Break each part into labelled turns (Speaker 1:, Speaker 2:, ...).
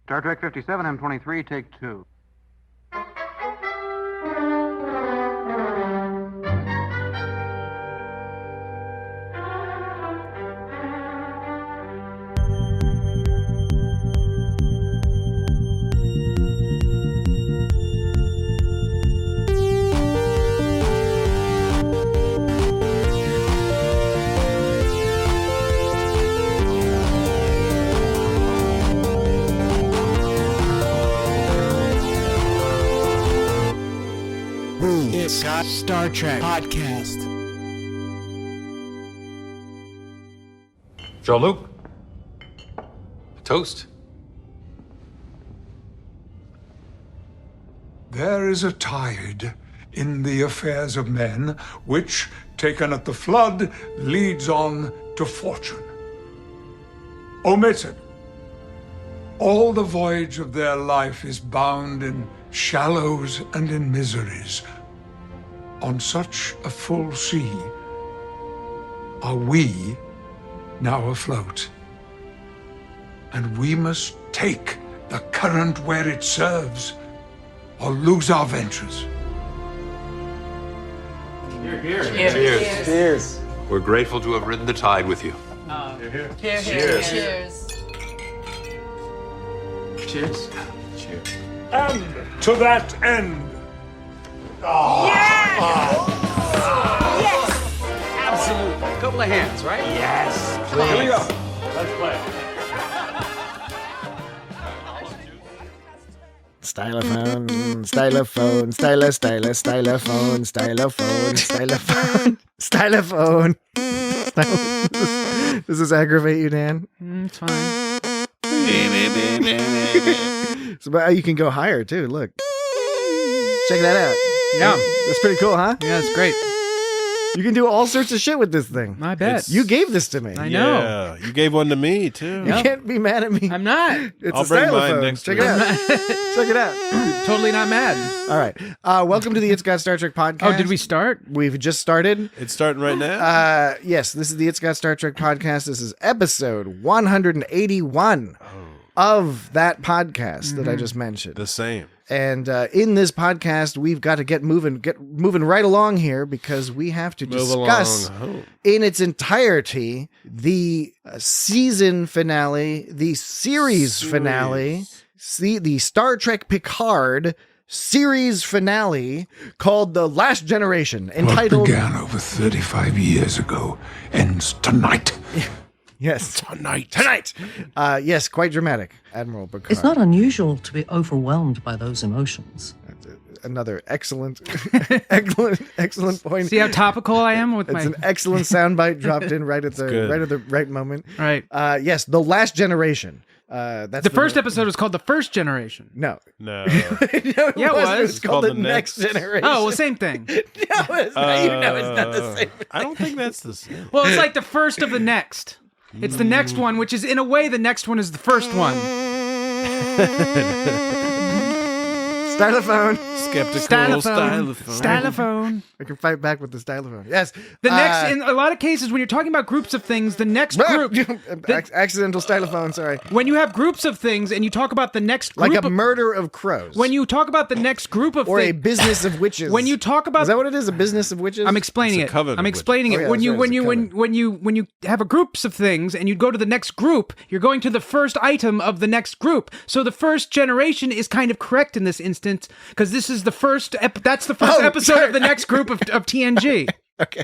Speaker 1: Star Trek 57, M23, take 2.
Speaker 2: Star Trek Podcast.
Speaker 3: Jean-Luc? Toast?
Speaker 4: There is a tide in the affairs of men, which, taken at the flood, leads on to fortune. Omitted, all the voyage of their life is bound in shallows and in miseries. On such a full sea, are we now afloat? And we must take the current where it serves, or lose our ventures.
Speaker 3: Cheers.
Speaker 2: Cheers.
Speaker 3: We're grateful to have ridden the tide with you.
Speaker 5: Cheers.
Speaker 2: Cheers.
Speaker 4: And to that end,
Speaker 2: Absolutely. A couple of hands, right?
Speaker 4: yes,
Speaker 2: Please.
Speaker 4: here we go. Let's play.
Speaker 6: Stylophone, stylophone, stylophone, stylophone, stylophone. Does this aggravate you, Dan?
Speaker 5: It's fine.
Speaker 6: So, but you can go higher too. Look, check that out.
Speaker 5: Yeah.
Speaker 6: That's pretty cool, huh?
Speaker 5: Yeah, it's great.
Speaker 6: You can do all sorts of shit with this thing.
Speaker 5: I bet.
Speaker 6: You gave this to me.
Speaker 5: I know.
Speaker 7: Yeah, you gave one to me too.
Speaker 6: You can't be mad at me.
Speaker 5: I'm not.
Speaker 6: It's
Speaker 7: I'll
Speaker 6: a
Speaker 7: bring mine
Speaker 6: stylophone.
Speaker 7: next
Speaker 6: Check
Speaker 7: week.
Speaker 6: it out. Check it out.
Speaker 5: Totally not mad.
Speaker 6: All right. Welcome to the It's Got Star Trek podcast.
Speaker 5: Oh, did we start?
Speaker 6: We've just started.
Speaker 7: It's starting right now.
Speaker 6: Yes, this is the It's Got Star Trek podcast. This is episode 181 of that podcast that I just mentioned.
Speaker 7: The same.
Speaker 6: And in this podcast, we've got to get moving right along here because we have to discuss in its entirety the season finale, the series finale, the Star Trek Picard series finale called The Last Generation,
Speaker 4: What
Speaker 6: entitled...
Speaker 4: began over 35 years ago ends tonight.
Speaker 6: Yes. Tonight. Yes, quite dramatic, Admiral Picard.
Speaker 8: It's not unusual to be overwhelmed by those emotions.
Speaker 6: Another excellent point.
Speaker 5: See how topical I am with
Speaker 6: It's
Speaker 5: my...
Speaker 6: an excellent soundbite dropped in right at the right moment.
Speaker 5: Right.
Speaker 6: Yes, The Last Generation. That's
Speaker 5: The first episode was called The First Generation.
Speaker 6: No.
Speaker 7: No.
Speaker 6: No, it
Speaker 5: Yeah, it was.
Speaker 6: It was called The Next Generation.
Speaker 5: Oh, well, same thing.
Speaker 6: No, it's not, you know it's not the same.
Speaker 7: I don't think that's the same.
Speaker 5: Well, it's like the first of the next. It's the next one, which is, in a way, the next one is the first one.
Speaker 6: Stylophone.
Speaker 7: Skeptical
Speaker 5: Stylophone.
Speaker 6: I can fight back with the stylophone. Yes.
Speaker 5: The next, in a lot of cases, when you're talking about groups of things, the next group...
Speaker 6: Accidental stylophone, sorry.
Speaker 5: When you have groups of things and you talk about the next group
Speaker 6: Like a
Speaker 5: of...
Speaker 6: murder of crows.
Speaker 5: When you talk about the next group of
Speaker 6: or a
Speaker 5: things...
Speaker 6: business of witches.
Speaker 5: When you talk about...
Speaker 6: Is that what it is? A business of witches?
Speaker 5: I'm explaining
Speaker 7: It's a
Speaker 5: it.
Speaker 7: coven
Speaker 5: I'm
Speaker 7: of
Speaker 5: explaining
Speaker 6: witches.
Speaker 5: it.
Speaker 6: Oh,
Speaker 5: When
Speaker 6: yeah,
Speaker 5: you
Speaker 6: that's
Speaker 5: when
Speaker 6: right,
Speaker 5: you
Speaker 6: it's a
Speaker 5: when you have a groups of things and you go to the next group, you're going to the first item of the next group. So the first generation is kind of correct in this instance because this is the first. That's the first episode of the next group of TNG.
Speaker 6: Okay.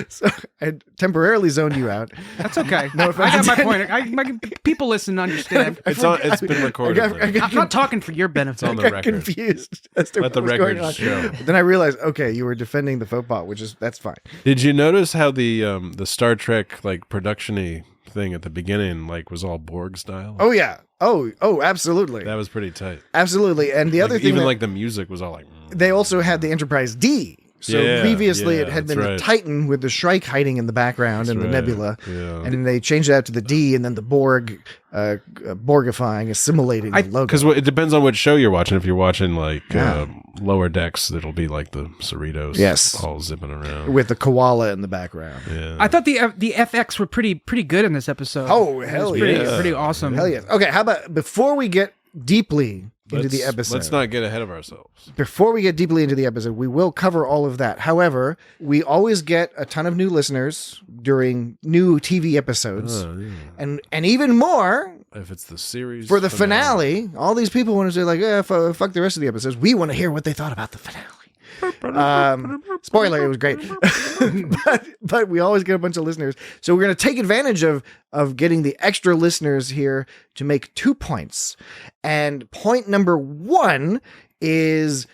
Speaker 6: So I temporarily zoned you out.
Speaker 5: That's okay.
Speaker 6: No offense
Speaker 5: I got my
Speaker 6: intended.
Speaker 5: point. People listen and understand.
Speaker 7: It's been recorded.
Speaker 5: I'm not talking for your benefit.
Speaker 7: on the
Speaker 6: I got
Speaker 7: record.
Speaker 6: confused as to
Speaker 7: Let
Speaker 6: what
Speaker 7: the
Speaker 6: was
Speaker 7: record
Speaker 6: going on.
Speaker 7: show.
Speaker 6: But then I realized, okay, you were defending the faux pas, that's fine.
Speaker 7: Did you notice how the Star Trek like production-y thing at the beginning was all Borg style?
Speaker 6: Oh yeah. Oh, absolutely.
Speaker 7: That was pretty tight.
Speaker 6: Absolutely. And the other thing,
Speaker 7: even
Speaker 6: that
Speaker 7: the music was all like.
Speaker 6: they also had the Enterprise D. So
Speaker 7: Yeah,
Speaker 6: previously
Speaker 7: yeah,
Speaker 6: it had been
Speaker 7: that's
Speaker 6: the
Speaker 7: right.
Speaker 6: Titan with the Shrike hiding in the background and the
Speaker 7: right,
Speaker 6: nebula.
Speaker 7: yeah.
Speaker 6: And then they changed it out to the D and then the Borg, Borgifying, assimilating the logo.
Speaker 7: Because it depends on what show you're watching. If you're watching
Speaker 6: Yeah.
Speaker 7: Lower Decks, it'll be like the Cerritos,
Speaker 6: Yes.
Speaker 7: all zipping around.
Speaker 6: With the koala in the background.
Speaker 7: Yeah.
Speaker 5: I thought the FX were pretty good in this episode.
Speaker 6: Oh, hell
Speaker 5: It was
Speaker 6: yeah.
Speaker 5: pretty awesome.
Speaker 6: Hell yes. Okay, how about before we get deeply into the episode.
Speaker 7: Let's not get ahead of ourselves.
Speaker 6: Before we get deeply into the episode, we will cover all of that. However, we always get a ton of new listeners during new TV episodes. And even more
Speaker 7: if it's the series
Speaker 6: for the finale. All these people want to say like, fuck the rest of the episodes. We want to hear what they thought about the finale. Spoiler, it was great. but we always get a bunch of listeners. So we're going to take advantage of getting the extra listeners here to make 2 points. And point number 1 is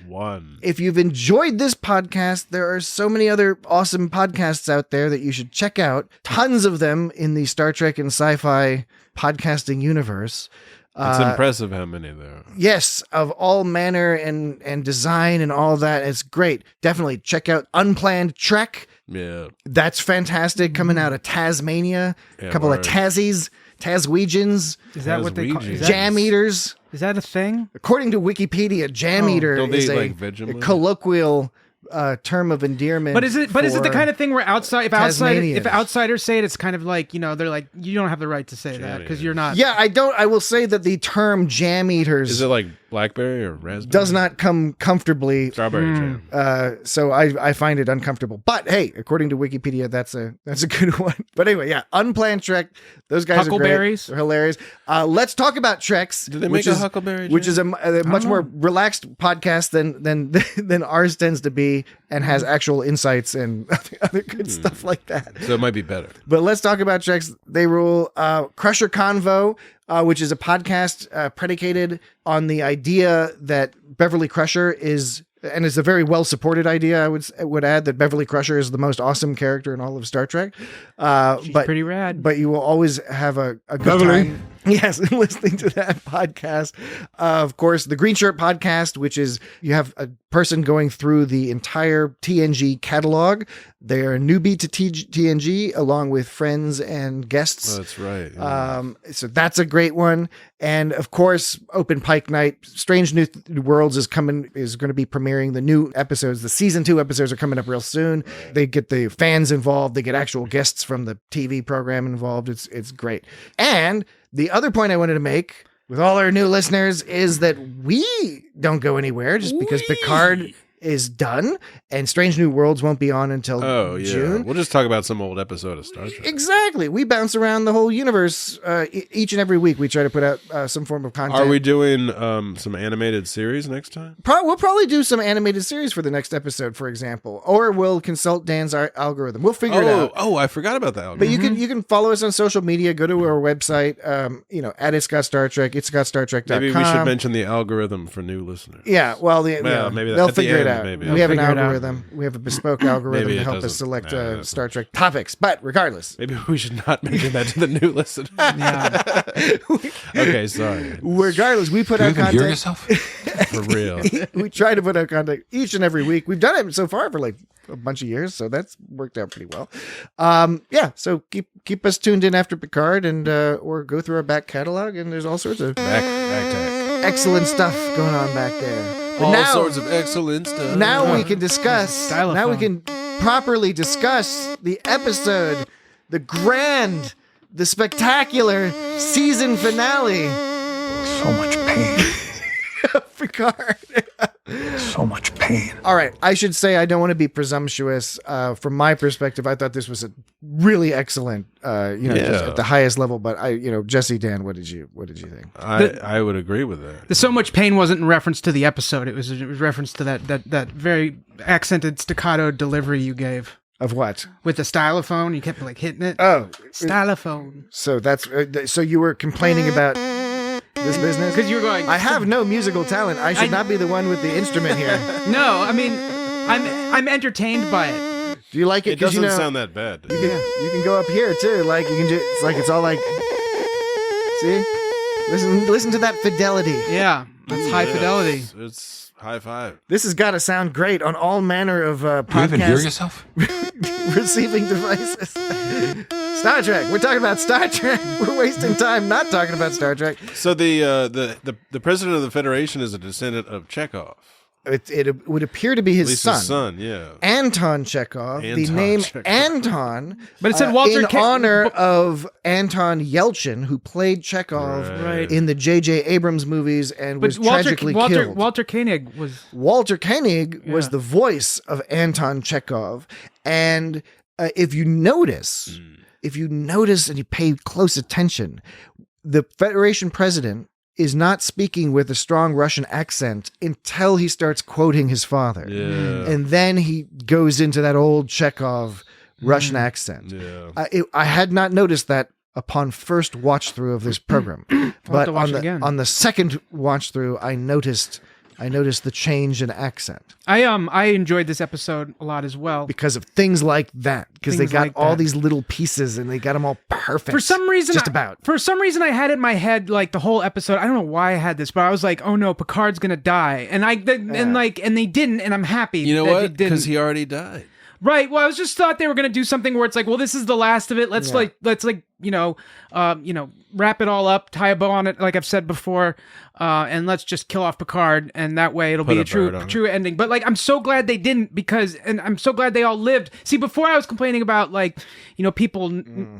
Speaker 6: if you've enjoyed this podcast, there are so many other awesome podcasts out there that you should check out. Tons of them in the Star Trek and sci-fi podcasting universe.
Speaker 7: It's impressive how many there are.
Speaker 6: Yes, of all manner and design and all that. It's great. Definitely check out Unplanned Trek.
Speaker 7: Yeah.
Speaker 6: That's fantastic. Coming out of Tasmania. A couple of Taswegians.
Speaker 5: Is that what they call it?
Speaker 6: Jam eaters.
Speaker 5: Is that a thing?
Speaker 6: According to Wikipedia, jam eater is a colloquial term of endearment.
Speaker 5: But is it the kind of thing where if outsiders say it, it's kind of like, they're like, you don't have the right to say that because you're not.
Speaker 6: Yeah, I will say that the term jam eaters.
Speaker 7: Is it like blackberry or raspberry?
Speaker 6: Does not come comfortably.
Speaker 7: Strawberry jam.
Speaker 6: So I find it uncomfortable. But hey, according to Wikipedia, that's a good one. But anyway, yeah, Unplanned Trek. Those guys are great. They're hilarious. Let's talk about Treks.
Speaker 7: Do they make a Huckleberry jam?
Speaker 6: Which is a much more relaxed podcast than ours tends to be, and has actual insights and other good stuff like that.
Speaker 7: So it might be better.
Speaker 6: But let's talk about Treks. They rule. Crusher Convo, which is a podcast predicated on the idea that Beverly Crusher is, and it's a very well supported idea. I would add that Beverly Crusher is the most awesome character in all of Star Trek.
Speaker 5: She's pretty rad.
Speaker 6: But you will always have a good time. Yes, listening to that podcast. Of course, the Green Shirt podcast, which is you have a person going through the entire TNG catalog. They are a newbie to TNG along with friends and guests.
Speaker 7: Oh, that's right. Yeah.
Speaker 6: So that's a great one. And of course, Open Pike Night, Strange New Worlds is going to be premiering the new episodes. The season 2 episodes are coming up real soon. They get the fans involved. They get actual guests from the TV program involved. It's great. And the other point I wanted to make with all our new listeners is that we don't go anywhere just because Picard is done and Strange New Worlds won't be on until June.
Speaker 7: We'll just talk about some old episode of Star Trek.
Speaker 6: Exactly. We bounce around the whole universe each and every week. We try to put out some form of content.
Speaker 7: Are we doing some animated series next time?
Speaker 6: We'll probably do some animated series for the next episode, for example, or we'll consult Dan's algorithm. We'll figure it out.
Speaker 7: Oh, I forgot about that algorithm.
Speaker 6: But you can follow us on social media. Go to our website. At It's Got Star Trek. It's Got StarTrek.com.
Speaker 7: Maybe we should mention the algorithm for new listeners.
Speaker 6: Yeah. Well, maybe they'll figure it out.
Speaker 7: Maybe.
Speaker 6: We have an algorithm. We have a bespoke algorithm to help us select Star Trek topics. But regardless,
Speaker 7: maybe we should not mention that to the new listeners. Okay, sorry.
Speaker 6: Regardless, we put out content.
Speaker 3: Hear yourself?
Speaker 7: For real.
Speaker 6: We try to put out content each and every week. We've done it so far for like a bunch of years, so that's worked out pretty well. So keep us tuned in after Picard, and or go through our back catalog, and there's all sorts of excellent stuff going on back there. But
Speaker 7: sorts of excellent stuff.
Speaker 6: Now we can discuss. Now we can properly discuss the episode, the grand, the spectacular season finale.
Speaker 4: So much pain.
Speaker 6: Picard.
Speaker 4: So much pain.
Speaker 6: All right. I should say I don't want to be presumptuous. From my perspective, I thought this was a really excellent, just at the highest level. But Jesse, Dan, what did you think?
Speaker 7: I would agree with that.
Speaker 5: The so much pain wasn't in reference to the episode. It was reference to that very accented staccato delivery you gave.
Speaker 6: Of what?
Speaker 5: With the stylophone, you kept like hitting it.
Speaker 6: Oh,
Speaker 5: stylophone.
Speaker 6: So that's so you were complaining about this business?
Speaker 5: Because you were going,
Speaker 6: I have no musical talent. I should not be the one with the instrument here.
Speaker 5: No, I mean, I'm entertained by it.
Speaker 6: Do you like it?
Speaker 7: It doesn't sound that bad.
Speaker 6: You can go up here too. Like you can just, it's all like, see, listen to that fidelity.
Speaker 5: Yeah, that's high fidelity.
Speaker 7: It's high five.
Speaker 6: This has got to sound great on all manner of podcast.
Speaker 3: Do you even hear yourself?
Speaker 6: Receiving devices. Star Trek. We're talking about Star Trek. We're wasting time not talking about Star Trek.
Speaker 7: So the president of the Federation is a descendant of Chekhov.
Speaker 6: It would appear to be
Speaker 7: At
Speaker 6: his
Speaker 7: least
Speaker 6: son.
Speaker 7: his son, yeah.
Speaker 6: Anton Chekhov. The
Speaker 7: Anton
Speaker 6: name
Speaker 7: Chekhov.
Speaker 6: Anton,
Speaker 5: But it said Walter
Speaker 6: in
Speaker 5: Ke-
Speaker 6: honor of Anton Yelchin, who played Chekhov
Speaker 5: Right.
Speaker 6: in the J.J. Abrams movies and was
Speaker 5: Walter,
Speaker 6: tragically
Speaker 5: Walter,
Speaker 6: killed.
Speaker 5: Walter Koenig was.
Speaker 6: Walter Koenig was
Speaker 5: Yeah.
Speaker 6: the voice of Anton Chekhov, and if you notice and you pay close attention, the Federation president is not speaking with a strong Russian accent until he starts quoting his father.
Speaker 7: Yeah.
Speaker 6: And then he goes into that old Chekhov Russian accent.
Speaker 7: Yeah.
Speaker 6: I had not noticed that upon first watch through of this program, but
Speaker 5: to watch
Speaker 6: on
Speaker 5: it again.
Speaker 6: on the second watch through, I noticed the change in accent
Speaker 5: I enjoyed this episode a lot as well.
Speaker 6: because of things like that. Because they
Speaker 5: Things
Speaker 6: got
Speaker 5: like
Speaker 6: all
Speaker 5: that.
Speaker 6: these little pieces and they got them all perfect.
Speaker 5: For some reason,
Speaker 6: just about.
Speaker 5: For some reason, I had it in my head like the whole episode. I don't know why I had this, but I was like, "Oh no, Picard's gonna die," and and they didn't, and I'm happy.
Speaker 7: You know
Speaker 5: that
Speaker 7: what?
Speaker 5: they didn't.
Speaker 7: Because he already died.
Speaker 5: Right. Well, I was just thought they were gonna do something where it's like, well, this is the last of it. Let's wrap it all up, tie a bow on it, like I've said before, and let's just kill off Picard, and that way it'll
Speaker 7: Put
Speaker 5: be
Speaker 7: a
Speaker 5: a true
Speaker 7: bird on
Speaker 5: true ending. But like, I'm so glad they didn't and I'm so glad they all lived. See, before I was complaining about like, people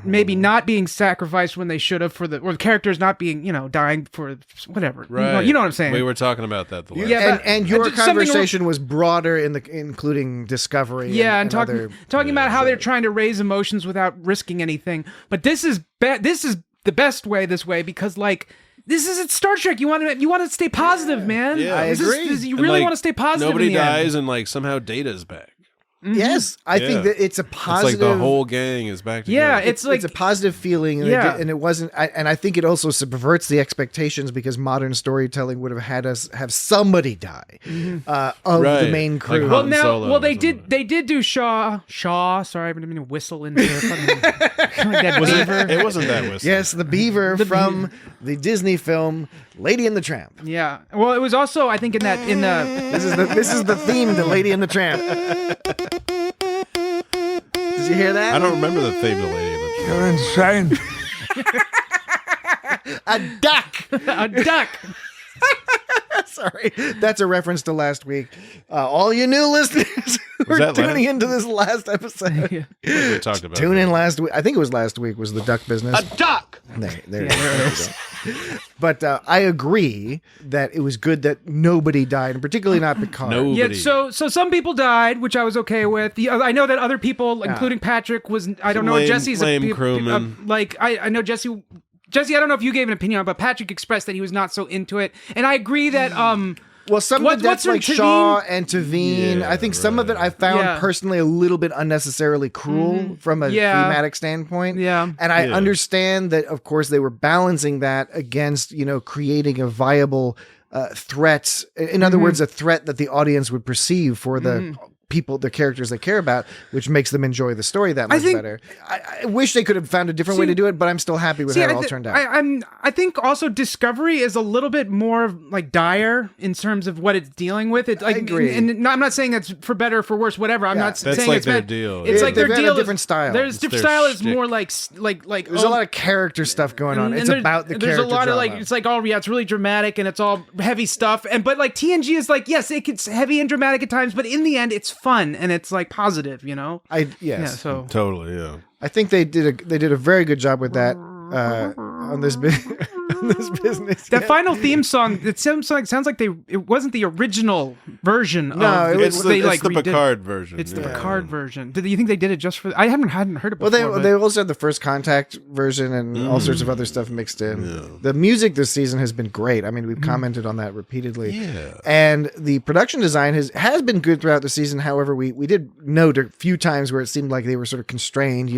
Speaker 5: maybe not being sacrificed when they should have or the characters not being dying for whatever.
Speaker 7: Right.
Speaker 5: You know what I'm saying?
Speaker 7: We were talking about that the last
Speaker 5: Yeah,
Speaker 6: and your
Speaker 5: just something-
Speaker 6: conversation was broader including Discovery.
Speaker 5: Yeah, and
Speaker 6: other,
Speaker 5: talking about how they're trying to raise emotions without risking anything. But this is this is the best way this way because like this is Star Trek. You want to stay positive, man.
Speaker 7: Yeah, I
Speaker 6: agree.
Speaker 5: You
Speaker 7: And,
Speaker 5: really
Speaker 7: like,
Speaker 5: want to stay positive.
Speaker 7: Nobody
Speaker 5: in the
Speaker 7: dies,
Speaker 5: end.
Speaker 7: and like somehow Data's back.
Speaker 6: Yes, I think that it's a positive.
Speaker 7: It's like the whole gang is back together.
Speaker 5: Yeah, it's like
Speaker 6: it's a positive feeling, and, and it wasn't. And I think it also subverts the expectations because modern storytelling would have had us have somebody die of the main crew.
Speaker 7: Like
Speaker 5: well,
Speaker 7: Han
Speaker 5: now,
Speaker 7: Solo
Speaker 5: well,
Speaker 7: or
Speaker 5: they
Speaker 7: something.
Speaker 5: did do Shaw. Sorry, I didn't mean to whistle into it. Like that beaver.
Speaker 7: It wasn't that whistle.
Speaker 6: Yes, the beaver from the Disney film Lady and the Tramp.
Speaker 5: Yeah. Well, it was also I think in the
Speaker 6: This is the theme to Lady and the Tramp. Did you hear that?
Speaker 7: I don't remember the theme to Lady and the Tramp.
Speaker 4: You're insane.
Speaker 6: A duck.
Speaker 5: a duck.
Speaker 6: Sorry, that's a reference to last week. All you new listeners who are
Speaker 7: that
Speaker 6: tuning
Speaker 7: last-
Speaker 6: into this last episode.
Speaker 7: We talked about
Speaker 6: Tune
Speaker 7: that.
Speaker 6: in last week. I think it was last week. Was the duck business?
Speaker 3: A duck!
Speaker 6: There it is. But I agree that it was good that nobody died, and particularly not Picard.
Speaker 7: Nobody.
Speaker 5: Yeah, so some people died, which I was okay with. I know that other people, including Patrick, was I don't know if
Speaker 7: Lame-
Speaker 5: Jesse's
Speaker 7: lame crewman.
Speaker 5: I know Jesse. Jesse, I don't know if you gave an opinion on it, but Patrick expressed that he was not so into it, and I agree that
Speaker 6: Well, some
Speaker 5: What-
Speaker 6: of that's
Speaker 5: what's her
Speaker 6: like
Speaker 5: Tavine?
Speaker 6: Shaw and Tavine.
Speaker 7: Yeah,
Speaker 6: I think some of it I found
Speaker 5: Yeah.
Speaker 6: personally a little bit unnecessarily cruel from a
Speaker 5: Yeah.
Speaker 6: thematic standpoint.
Speaker 5: Yeah.
Speaker 6: And I
Speaker 7: Yeah.
Speaker 6: understand that, of course, they were balancing that against, creating a viable threat. In other words, a threat that the audience would perceive for the people, the characters they care about, which makes them enjoy the story that much
Speaker 5: think-
Speaker 6: better. I wish they could have found a different way to do it, but I'm still happy with how it all turned out.
Speaker 5: I think also Discovery is a little bit more like dire in terms of what it's dealing with. It, like,
Speaker 6: I agree.
Speaker 5: And I'm not saying that's for better or for worse, whatever. I'm not
Speaker 7: That's
Speaker 5: saying
Speaker 7: like
Speaker 5: it's
Speaker 7: their
Speaker 5: bad.
Speaker 7: deal.
Speaker 5: It's
Speaker 6: Yeah,
Speaker 5: like their
Speaker 6: they've got a
Speaker 5: deal.
Speaker 6: different style.
Speaker 5: Their
Speaker 7: It's their
Speaker 5: style is
Speaker 7: shtick.
Speaker 5: more like
Speaker 6: There's a lot of character stuff going on. It's
Speaker 5: there-
Speaker 6: about the
Speaker 5: there's
Speaker 6: character
Speaker 5: a lot
Speaker 6: drama.
Speaker 5: of like it's like it's really dramatic and it's all heavy stuff but like TNG is like yes it's heavy and dramatic at times but in the end it's fun and it's like positive
Speaker 6: Yes.
Speaker 5: yeah so
Speaker 7: Totally, yeah.
Speaker 6: I think they did a very good job with that on this business.
Speaker 5: that final theme song it sounds like it wasn't the original version
Speaker 6: No,
Speaker 5: of
Speaker 6: it
Speaker 7: It's
Speaker 6: was-
Speaker 7: the,
Speaker 5: they
Speaker 7: it's
Speaker 5: like
Speaker 7: the
Speaker 5: redid-
Speaker 7: Picard version.
Speaker 5: it's the
Speaker 7: yeah.
Speaker 5: Picard version. Do you think they did it just for? I hadn't heard it
Speaker 6: Well,
Speaker 5: before.
Speaker 6: they also had the First Contact version and all sorts of other stuff mixed in. The music this season has been great. I mean, we've commented on that repeatedly.
Speaker 7: Yeah.
Speaker 6: And the production design has been good throughout the season. However, we did note a few times where it seemed like they were sort of constrained,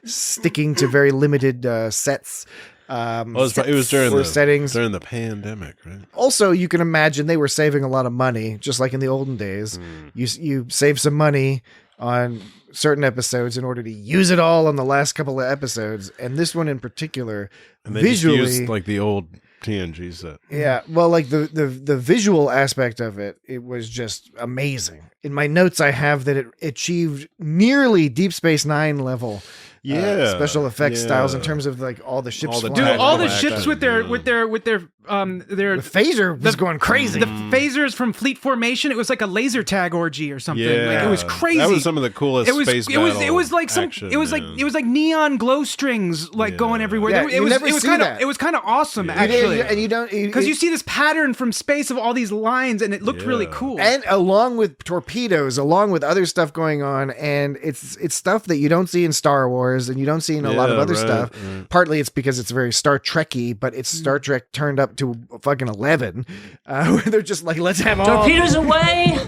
Speaker 6: sticking to very limited sets.
Speaker 7: Well, it was during
Speaker 6: or
Speaker 7: the
Speaker 6: settings.
Speaker 7: during the pandemic, right?
Speaker 6: Also, you can imagine they were saving a lot of money, just like in the olden days. You save some money on certain episodes in order to use it all on the last couple of episodes, and this one in particular,
Speaker 7: And they
Speaker 6: visually,
Speaker 7: just used like the old TNG set.
Speaker 6: yeah, well, like the visual aspect of it, it was just amazing. In my notes, I have that it achieved nearly Deep Space Nine level.
Speaker 7: Yeah,
Speaker 6: Special effects styles in
Speaker 7: yeah.
Speaker 6: terms of like all the ships
Speaker 7: All the
Speaker 6: flying.
Speaker 5: Dude, all the
Speaker 7: Black
Speaker 5: ships
Speaker 7: Iron,
Speaker 5: with their
Speaker 7: yeah.
Speaker 5: with their
Speaker 6: The phaser was going crazy.
Speaker 5: The phasers from Fleet Formation. It was like a laser tag orgy or something.
Speaker 7: Yeah,
Speaker 5: Like, it was crazy.
Speaker 7: That was some of the coolest space battle
Speaker 5: It was like some.
Speaker 7: action,
Speaker 5: It was
Speaker 7: man.
Speaker 5: like neon glow strings going everywhere.
Speaker 6: Yeah, you never see that.
Speaker 5: It was kind of awesome actually.
Speaker 6: And you don't
Speaker 5: Because you see this pattern from space of all these lines, and it looked really cool.
Speaker 6: And along with torpedoes, along with other stuff going on, and it's stuff that you don't see in Star Wars, and you don't see in a lot of other stuff. Partly it's because it's very Star Trek-y, but it's Star Trek turned up to fucking 11, where they're just like, let's have
Speaker 8: Torpedoes away!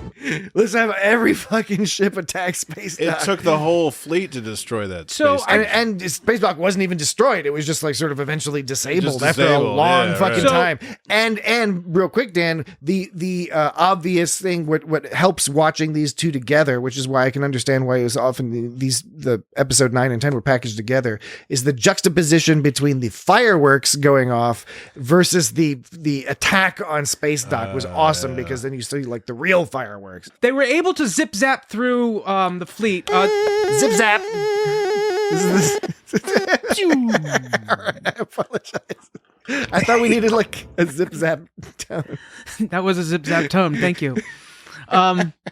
Speaker 6: let's have every fucking ship attack space dock.
Speaker 7: It took the whole fleet to destroy that
Speaker 5: So
Speaker 7: space.
Speaker 6: And Space Dock wasn't even destroyed. It was just like sort of eventually disabled
Speaker 7: Just
Speaker 6: after a
Speaker 7: disabled,
Speaker 6: long
Speaker 7: yeah,
Speaker 6: fucking
Speaker 7: right.
Speaker 6: time. And real quick, Dan, the obvious thing, what helps watching these two together, which is why I can understand why it was often the episode 9 and 10 were packaged together, is the juxtaposition between the fireworks going off versus the attack on Space Dock was awesome because then you see like the real fireworks.
Speaker 5: They were able to zip zap through the fleet.
Speaker 6: Zip zap. I apologize. I thought we needed like a zip zap tone.
Speaker 5: That was a zip zap tone. Thank you.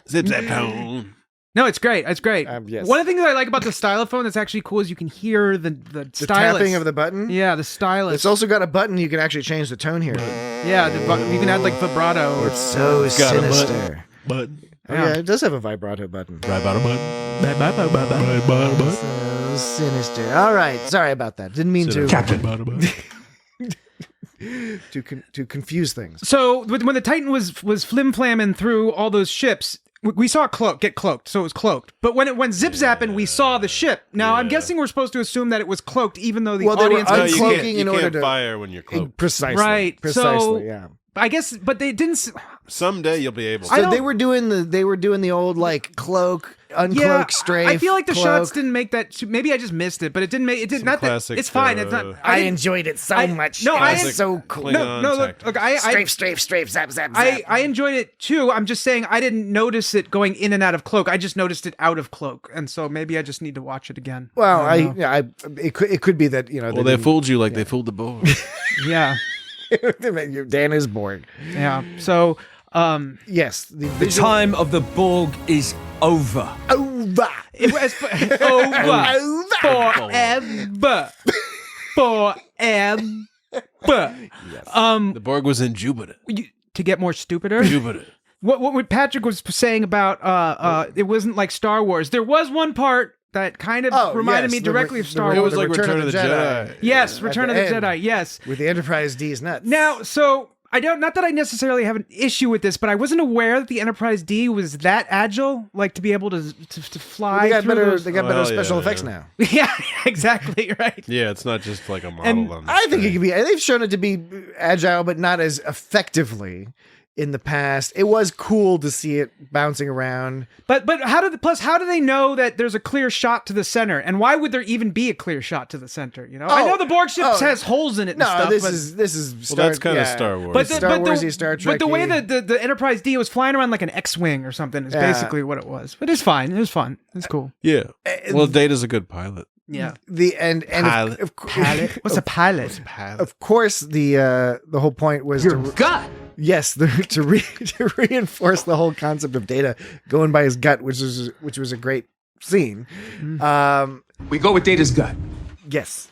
Speaker 7: Zip zap tone.
Speaker 5: No, it's great. It's great.
Speaker 6: Yes.
Speaker 5: One of the things I like about the stylophone that's actually cool is you can hear the
Speaker 6: The
Speaker 5: stylus.
Speaker 6: tapping of the button.
Speaker 5: Yeah, the stylus.
Speaker 6: It's also got a button you can actually change the tone here.
Speaker 5: Yeah, you can add like vibrato. Or,
Speaker 6: It's so
Speaker 7: got a
Speaker 6: sinister.
Speaker 7: But
Speaker 6: Oh, yeah, it does have a vibrato button.
Speaker 7: right about a button.
Speaker 6: So sinister. All right, sorry about that. Didn't mean to to confuse things.
Speaker 5: so when the Titan was flim-flamming through all those ships, we saw it get cloaked, so it was cloaked. But when it went zip-zapping, we saw the ship. Now, I'm guessing we're supposed to assume that it was cloaked, even though the
Speaker 6: Well, they were
Speaker 5: audience...
Speaker 6: uncloaking
Speaker 7: you
Speaker 6: in order
Speaker 7: can't
Speaker 6: to
Speaker 7: fire when you're cloaked.
Speaker 6: Precisely.
Speaker 5: Right.
Speaker 6: Precisely.
Speaker 5: So,
Speaker 6: Yeah.
Speaker 5: I guess, but they didn't...
Speaker 7: Someday you'll be able to.
Speaker 6: So they were doing the old like cloak, uncloak, strafe.
Speaker 5: I feel like the
Speaker 6: cloak.
Speaker 5: shots didn't make that. Maybe I just missed it, but it didn't make it. Did
Speaker 7: Some
Speaker 5: not that.
Speaker 7: classic,
Speaker 5: It's fine. It's not.
Speaker 6: I
Speaker 5: didn't-
Speaker 6: enjoyed it so much.
Speaker 5: No,
Speaker 6: it
Speaker 5: I
Speaker 6: was
Speaker 5: en-
Speaker 6: so cool.
Speaker 7: Klingon
Speaker 5: No, look,
Speaker 7: tactics.
Speaker 6: Strafe, zap, zap, zap.
Speaker 5: I enjoyed it too. I'm just saying I didn't notice it going in and out of cloak. I just noticed it out of cloak, and so maybe I just need to watch it again.
Speaker 6: Well,
Speaker 5: I don't know.
Speaker 6: it could be that
Speaker 7: Well, they fooled you like they fooled the Borg.
Speaker 5: Yeah,
Speaker 6: Dan is bored.
Speaker 5: yeah. So,
Speaker 6: Yes,
Speaker 2: The time of the Borg is over.
Speaker 6: over.
Speaker 5: it was forever.
Speaker 7: The Borg was in Jupiter.
Speaker 5: To get more stupider.
Speaker 7: Jupiter.
Speaker 5: What Patrick was saying about it wasn't like Star Wars. There was one part that kind of reminded me directly of Star
Speaker 7: It
Speaker 5: Wars.
Speaker 7: was like Return of the Jedi.
Speaker 5: Yes, Return of the
Speaker 6: end.
Speaker 5: Jedi. Yes.
Speaker 6: With the Enterprise D's nuts.
Speaker 5: Now, so I don't. Not that I necessarily have an issue with this, but I wasn't aware that the Enterprise D was that agile, like to be able to fly.
Speaker 6: they got
Speaker 5: through
Speaker 6: better.
Speaker 5: those-
Speaker 6: They got better
Speaker 7: Well,
Speaker 6: special
Speaker 7: yeah,
Speaker 6: effects
Speaker 7: yeah.
Speaker 6: now.
Speaker 5: Yeah, exactly right.
Speaker 7: Yeah, it's not just like a model
Speaker 5: And
Speaker 7: on the
Speaker 6: I think it
Speaker 7: screen.
Speaker 6: can be. They've shown it to be agile, but not as effectively in the past. It was cool to see it bouncing around.
Speaker 5: But how do they know that there's a clear shot to the center? And why would there even be a clear shot to the center? You know, I know the Borg ship has holes in it. And
Speaker 6: No,
Speaker 5: stuff,
Speaker 6: this
Speaker 5: but,
Speaker 6: is
Speaker 7: Well, that's kind of Star Wars.
Speaker 5: But
Speaker 6: Star Warsy, Star
Speaker 5: But the way
Speaker 6: Trek-y.
Speaker 5: that the Enterprise D was flying around like an X-wing or something is
Speaker 6: Yeah.
Speaker 5: basically what it was. But it's fine. It was fun. It's cool.
Speaker 7: Yeah. Well, Data's a good pilot.
Speaker 5: Yeah.
Speaker 7: Pilot.
Speaker 5: Pilot. What's a pilot?
Speaker 6: Of course, the whole point was
Speaker 2: Gut!
Speaker 6: yes, to reinforce the whole concept of Data going by his gut, which was a great scene.
Speaker 2: We go with Data's gut.
Speaker 6: Yes,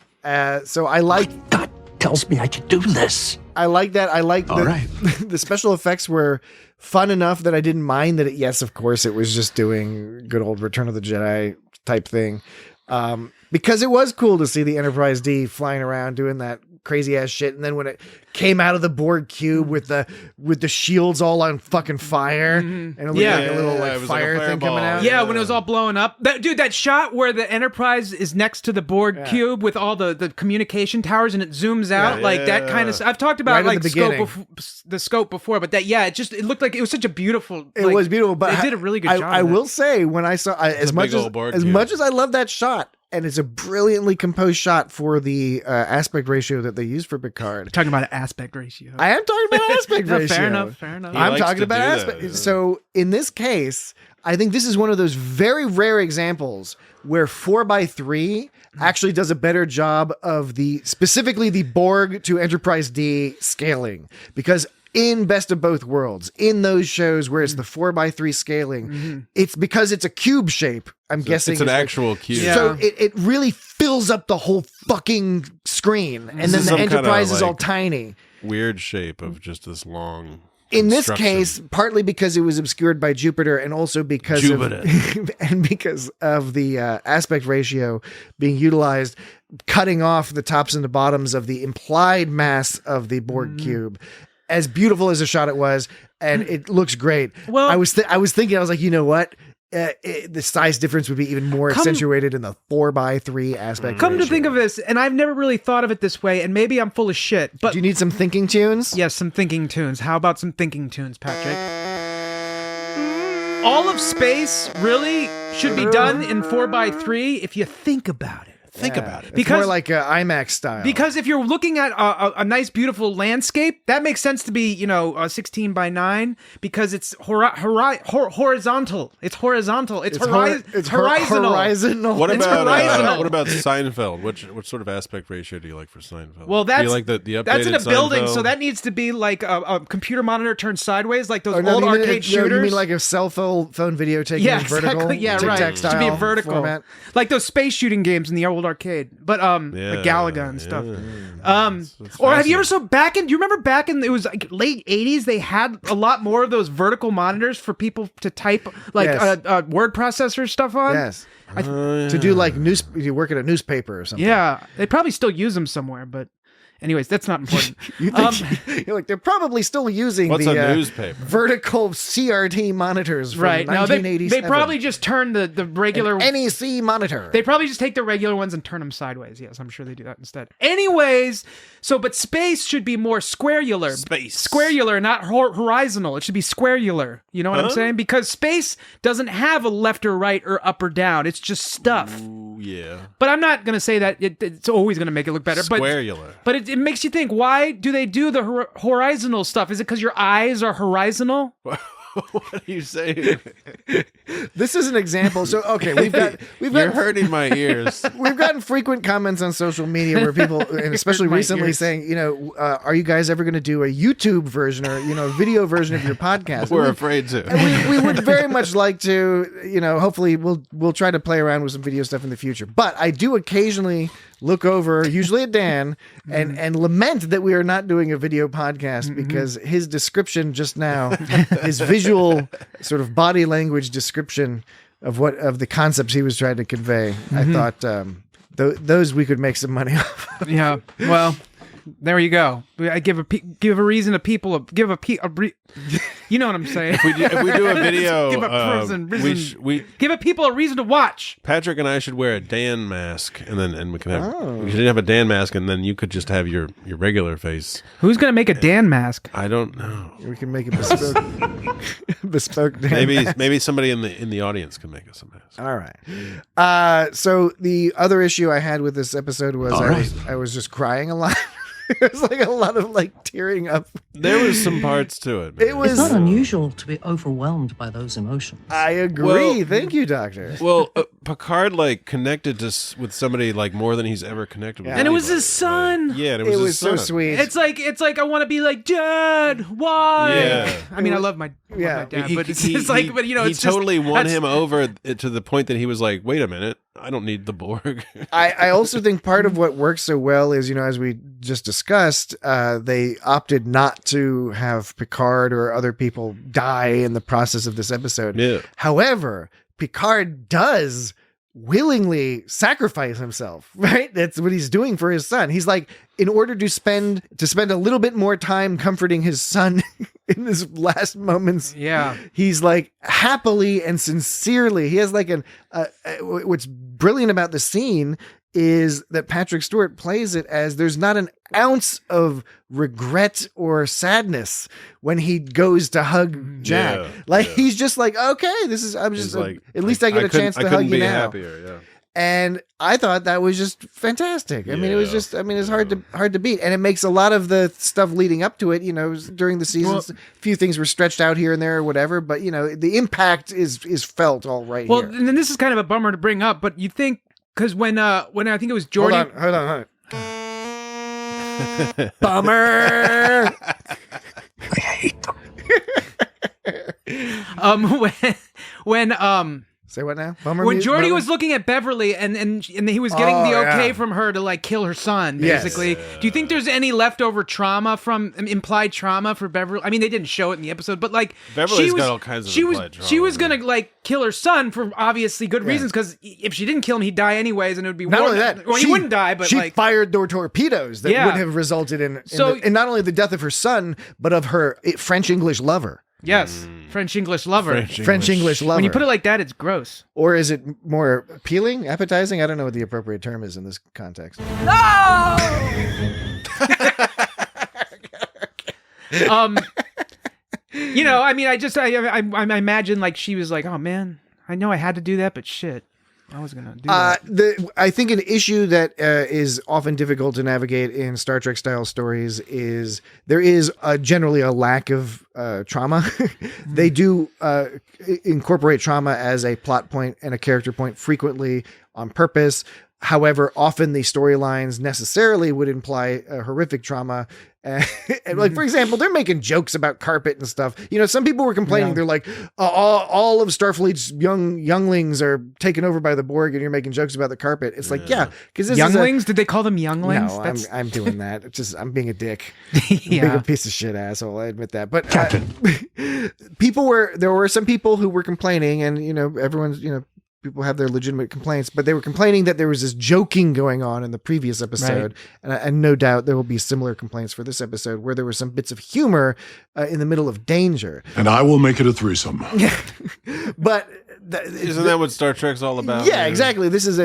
Speaker 6: so I like
Speaker 8: God tells me I can do this.
Speaker 6: I like that. I like
Speaker 2: All right.
Speaker 6: the special effects were fun enough that I didn't mind that. Yes, of course, it was just doing good old Return of the Jedi type thing. Because it was cool to see the Enterprise D flying around doing that crazy ass shit, and then when it came out of the Borg cube with the shields all on fucking fire, and it looked like a little
Speaker 7: it was like a
Speaker 6: fire thing
Speaker 7: fireball.
Speaker 6: coming out.
Speaker 5: Yeah, when it was all blowing up. That shot where the Enterprise is next to the Borg cube with all the communication towers and it zooms out, like that kind of. I've talked about
Speaker 6: Right in
Speaker 5: like
Speaker 6: the beginning.
Speaker 5: the scope before, but it looked like it was such a beautiful.
Speaker 6: It was beautiful, but
Speaker 5: they did a really good job.
Speaker 6: I
Speaker 5: of that.
Speaker 6: will say when I saw as
Speaker 7: a
Speaker 6: much
Speaker 7: big
Speaker 6: as
Speaker 7: old Borg
Speaker 6: as
Speaker 7: cube.
Speaker 6: much as I love that shot, and it's a brilliantly composed shot for the aspect ratio that they use for Picard.
Speaker 5: Talking about aspect ratio.
Speaker 6: I am talking about aspect
Speaker 5: No,
Speaker 6: ratio.
Speaker 5: Fair enough.
Speaker 6: I'm
Speaker 7: likes
Speaker 6: talking
Speaker 7: to
Speaker 6: about
Speaker 7: do
Speaker 6: aspect.
Speaker 7: that, yeah.
Speaker 6: So in this case, I think this is one of those very rare examples where 4:3 actually does a better job of specifically the Borg to Enterprise D scaling, because in Best of Both Worlds, in those shows where it's the 4:3 scaling, it's because it's a cube shape. I'm guessing
Speaker 7: it's an
Speaker 6: like-
Speaker 7: actual cube.
Speaker 5: Yeah.
Speaker 6: So it really fills up the whole fucking screen, and
Speaker 7: This
Speaker 6: then
Speaker 7: is
Speaker 6: the
Speaker 7: some kinda,
Speaker 6: Enterprise is all
Speaker 7: like,
Speaker 6: tiny.
Speaker 7: Weird shape of just this long.
Speaker 6: In this
Speaker 7: construction.
Speaker 6: case, partly because it was obscured by Jupiter, and also because
Speaker 7: Jupiter.
Speaker 6: because of the aspect ratio being utilized, cutting off the tops and the bottoms of the implied mass of the Borg cube. As beautiful as a shot it was, and it looks great.
Speaker 5: Well-
Speaker 6: I was thinking, I was like, you know what? The size difference would be even more accentuated in the 4:3 aspect.
Speaker 5: Come to
Speaker 6: ratio.
Speaker 5: think of this, and I've never really thought of it this way, and maybe I'm full of shit, but
Speaker 6: Do you need some thinking tunes?
Speaker 5: yes, some thinking tunes. How about some thinking tunes, Patrick? All of space really should be done in 4:3 if you think about it.
Speaker 7: Think about it.
Speaker 6: It's
Speaker 5: Because-
Speaker 6: more like IMAX style.
Speaker 5: Because if you're looking at a nice, beautiful landscape, that makes sense to be, 16:9 because it's horizontal. It's horizontal. It's horizontal.
Speaker 6: horizontal.
Speaker 7: What
Speaker 5: It's
Speaker 7: about
Speaker 5: horizontal.
Speaker 7: what about Seinfeld? What sort of aspect ratio do you like for Seinfeld?
Speaker 5: Well,
Speaker 7: do you
Speaker 5: that's
Speaker 7: like the updated
Speaker 5: that's in a building,
Speaker 7: Seinfeld?
Speaker 5: so that needs to be like a computer monitor turned sideways, like those
Speaker 6: Oh, no,
Speaker 5: old
Speaker 6: you mean-
Speaker 5: arcade
Speaker 6: you
Speaker 5: shooters.
Speaker 6: mean like a cell phone video taking
Speaker 5: Yeah,
Speaker 6: in vertical?
Speaker 5: exactly. Yeah,
Speaker 6: tic-tac
Speaker 5: right. It should be
Speaker 6: style
Speaker 5: vertical,
Speaker 6: format?
Speaker 5: like those space shooting games in the old arcade. But like Galaga and stuff.
Speaker 7: It's
Speaker 5: Or have you ever
Speaker 7: fascinating.
Speaker 5: do you remember back in it was like late 80s? They had a lot more of those vertical monitors for people to type like
Speaker 6: Yes.
Speaker 5: word processor stuff on.
Speaker 6: Yes. To do like you work at a newspaper or something.
Speaker 5: Yeah, they probably still use them somewhere, but anyways, that's not important.
Speaker 6: You think you're like they're probably still using
Speaker 7: What's
Speaker 6: the
Speaker 7: a newspaper?
Speaker 6: vertical CRT monitors from
Speaker 5: Right now, they
Speaker 6: 1987.
Speaker 5: probably just turn the regular.
Speaker 6: NEC monitor.
Speaker 5: They probably just take the regular ones and turn them sideways. Yes, I'm sure they do that instead. Anyways, but space should be more squarular.
Speaker 7: Space.
Speaker 5: Squarular, not horizontal. It should be squarular. You know what I'm
Speaker 7: Huh?
Speaker 5: saying? Because space doesn't have a left or right or up or down. It's just stuff.
Speaker 7: Ooh, yeah.
Speaker 5: But I'm not going to say that it's always going to make it look better.
Speaker 7: Squarular.
Speaker 5: But it makes you think, why do they do the horizontal stuff? Is it because your eyes are horizontal?
Speaker 7: What are you saying?
Speaker 6: This is an example. So okay, we've got
Speaker 7: You're hurting my ears.
Speaker 6: we've gotten frequent comments on social media where people, and especially
Speaker 5: My
Speaker 6: recently,
Speaker 5: ears.
Speaker 6: saying, are you guys ever going to do a YouTube version or video version of your podcast?
Speaker 7: We're
Speaker 6: And
Speaker 7: afraid to.
Speaker 6: we would very much like to, hopefully we'll try to play around with some video stuff in the future. But I do occasionally look over, usually at Dan, and lament that we are not doing a video podcast because his description just now, his visual sort of body language description of the concepts he was trying to convey, I thought those we could make some money off.
Speaker 5: Yeah. Well, there you go. I give a reason to people. You know what I'm saying?
Speaker 7: If we do a video,
Speaker 5: Give a person
Speaker 7: we
Speaker 5: give people a reason to watch.
Speaker 7: Patrick and I should wear a Dan mask, and we can have we should have a Dan mask, and then you could just have your regular face.
Speaker 5: Who's gonna make a Dan mask?
Speaker 7: I don't know.
Speaker 6: We can make a bespoke
Speaker 7: Maybe somebody in the audience can make us a mask.
Speaker 6: All right. So the other issue I had with this episode was I was just crying a lot. It was like a lot of tearing up.
Speaker 7: There was some parts to it. Man.
Speaker 6: It was.
Speaker 8: It's not unusual to be overwhelmed by those emotions.
Speaker 6: I agree.
Speaker 7: Well-
Speaker 6: Thank you, Doctor.
Speaker 7: Well, Picard connected with somebody more than he's ever connected with.
Speaker 6: Yeah.
Speaker 5: And it was
Speaker 7: anybody.
Speaker 5: his son.
Speaker 7: Yeah, and
Speaker 6: It
Speaker 7: his
Speaker 6: was so
Speaker 7: son.
Speaker 6: sweet.
Speaker 5: It's like I want to be like Dad. Why?
Speaker 7: Yeah.
Speaker 5: I mean, I love my dad, but it's
Speaker 7: he
Speaker 5: it's
Speaker 7: totally
Speaker 5: just,
Speaker 7: won
Speaker 5: that's-
Speaker 7: him over to the point that he was like, "Wait a minute, I don't need the Borg."
Speaker 6: I also think part of what works so well is, as we just discussed, they opted not to have Picard or other people die in the process of this episode.
Speaker 7: Yeah.
Speaker 6: However, Picard does willingly sacrifice himself, right? That's what he's doing for his son. He's like, in order to spend a little bit more time comforting his son in his last moments.
Speaker 5: Yeah.
Speaker 6: He's like happily and sincerely. He has what's brilliant about the scene is that Patrick Stewart plays it as there's not an ounce of regret or sadness when he goes to hug Jack.
Speaker 7: Yeah,
Speaker 6: He's just like, okay, at least I get a chance to hug you
Speaker 7: be
Speaker 6: now.
Speaker 7: happier, yeah.
Speaker 6: And I thought that was just fantastic. I mean, it was just, I mean, it's hard to beat. And it makes a lot of the stuff leading up to it, you know, during the seasons, a few things were stretched out here and there or whatever, but you know, the impact is felt all right here.
Speaker 5: Well, and then this is kind of a bummer to bring up, but you think, because when I think it was Geordi.
Speaker 6: Hold on. Bummer.
Speaker 4: I hate them.
Speaker 6: When say what now? Bummer.
Speaker 5: When Geordi was looking at Beverly and he was getting the okay from her to like kill her son, basically. Yes. Do you think there's any leftover trauma from implied trauma for Beverly? I mean, they didn't show it in the episode, but like
Speaker 7: Beverly's got all kinds of implied trauma.
Speaker 5: She was gonna like kill her son for obviously good reasons, because if she didn't kill him, he'd die anyways, and it would be
Speaker 6: not only that.
Speaker 5: Well, he wouldn't die, but
Speaker 6: she fired their torpedoes that would have resulted in not only the death of her son, but of her French English lover.
Speaker 5: Yes, French English lover.
Speaker 6: French English lover.
Speaker 5: When you put it like that, it's gross.
Speaker 6: Or is it more appealing, appetizing? I don't know what the appropriate term is in this context.
Speaker 5: No! You know, I mean, I imagine like she was like, oh man, I know I had to do that, but shit. I was going to do that.
Speaker 6: I think an issue that is often difficult to navigate in Star Trek style stories is there is generally a lack of trauma. They do incorporate trauma as a plot point and a character point frequently on purpose. However, often the storylines necessarily would imply a horrific trauma. And like, for example, they're making jokes about carpet and stuff. You know, some people were complaining. They're like, all of Starfleet's younglings are taken over by the Borg, and you're making jokes about the carpet. It's like, because this
Speaker 5: younglings. Did they call them younglings?
Speaker 6: No, I'm doing that. It's just I'm being a dick. Being a piece of shit asshole. I admit that. But there were some people who were complaining, and you know, everyone's people have their legitimate complaints, but they were complaining that there was this joking going on in the previous episode. Right. And no doubt there will be similar complaints for this episode where there were some bits of humor in the middle of danger.
Speaker 4: And I will make it a threesome.
Speaker 6: But
Speaker 7: isn't that what Star Trek's all about?
Speaker 6: Yeah, exactly. This is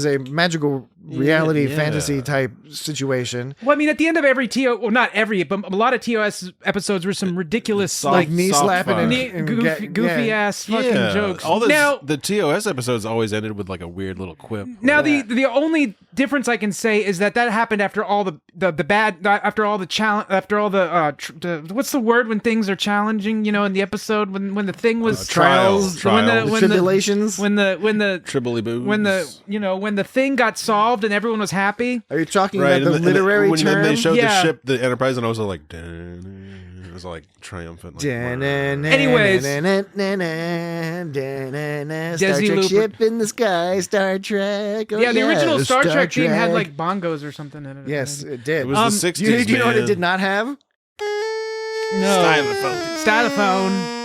Speaker 6: a magical reality fantasy type situation.
Speaker 5: Well, I mean, at the end of every well, not every, but a lot of TOS episodes were some ridiculous,
Speaker 6: like knee slapping and
Speaker 5: goofy ass fucking jokes.
Speaker 7: All this, the TOS episodes always ended with like a weird little quip.
Speaker 5: Now, the only difference I can say is that happened after all the bad, after all the challenge, after all the what's the word when things are challenging? You know, in the episode when the thing was
Speaker 6: trials. Tribulations,
Speaker 5: when the
Speaker 7: Tribbly-boos.
Speaker 5: when the thing got solved and everyone was happy.
Speaker 6: Are you talking about the literary
Speaker 7: when
Speaker 6: term?
Speaker 7: When they showed the ship, the Enterprise, and I was like, it was like triumphant.
Speaker 5: Anyways,
Speaker 6: Star Trek ship in the sky, Star Trek. Oh,
Speaker 5: the original Star Trek theme had like bongos or something in it.
Speaker 6: Yes, it did.
Speaker 7: It was the 60s.
Speaker 6: Do you know what it did not have?
Speaker 5: No. Stylophone.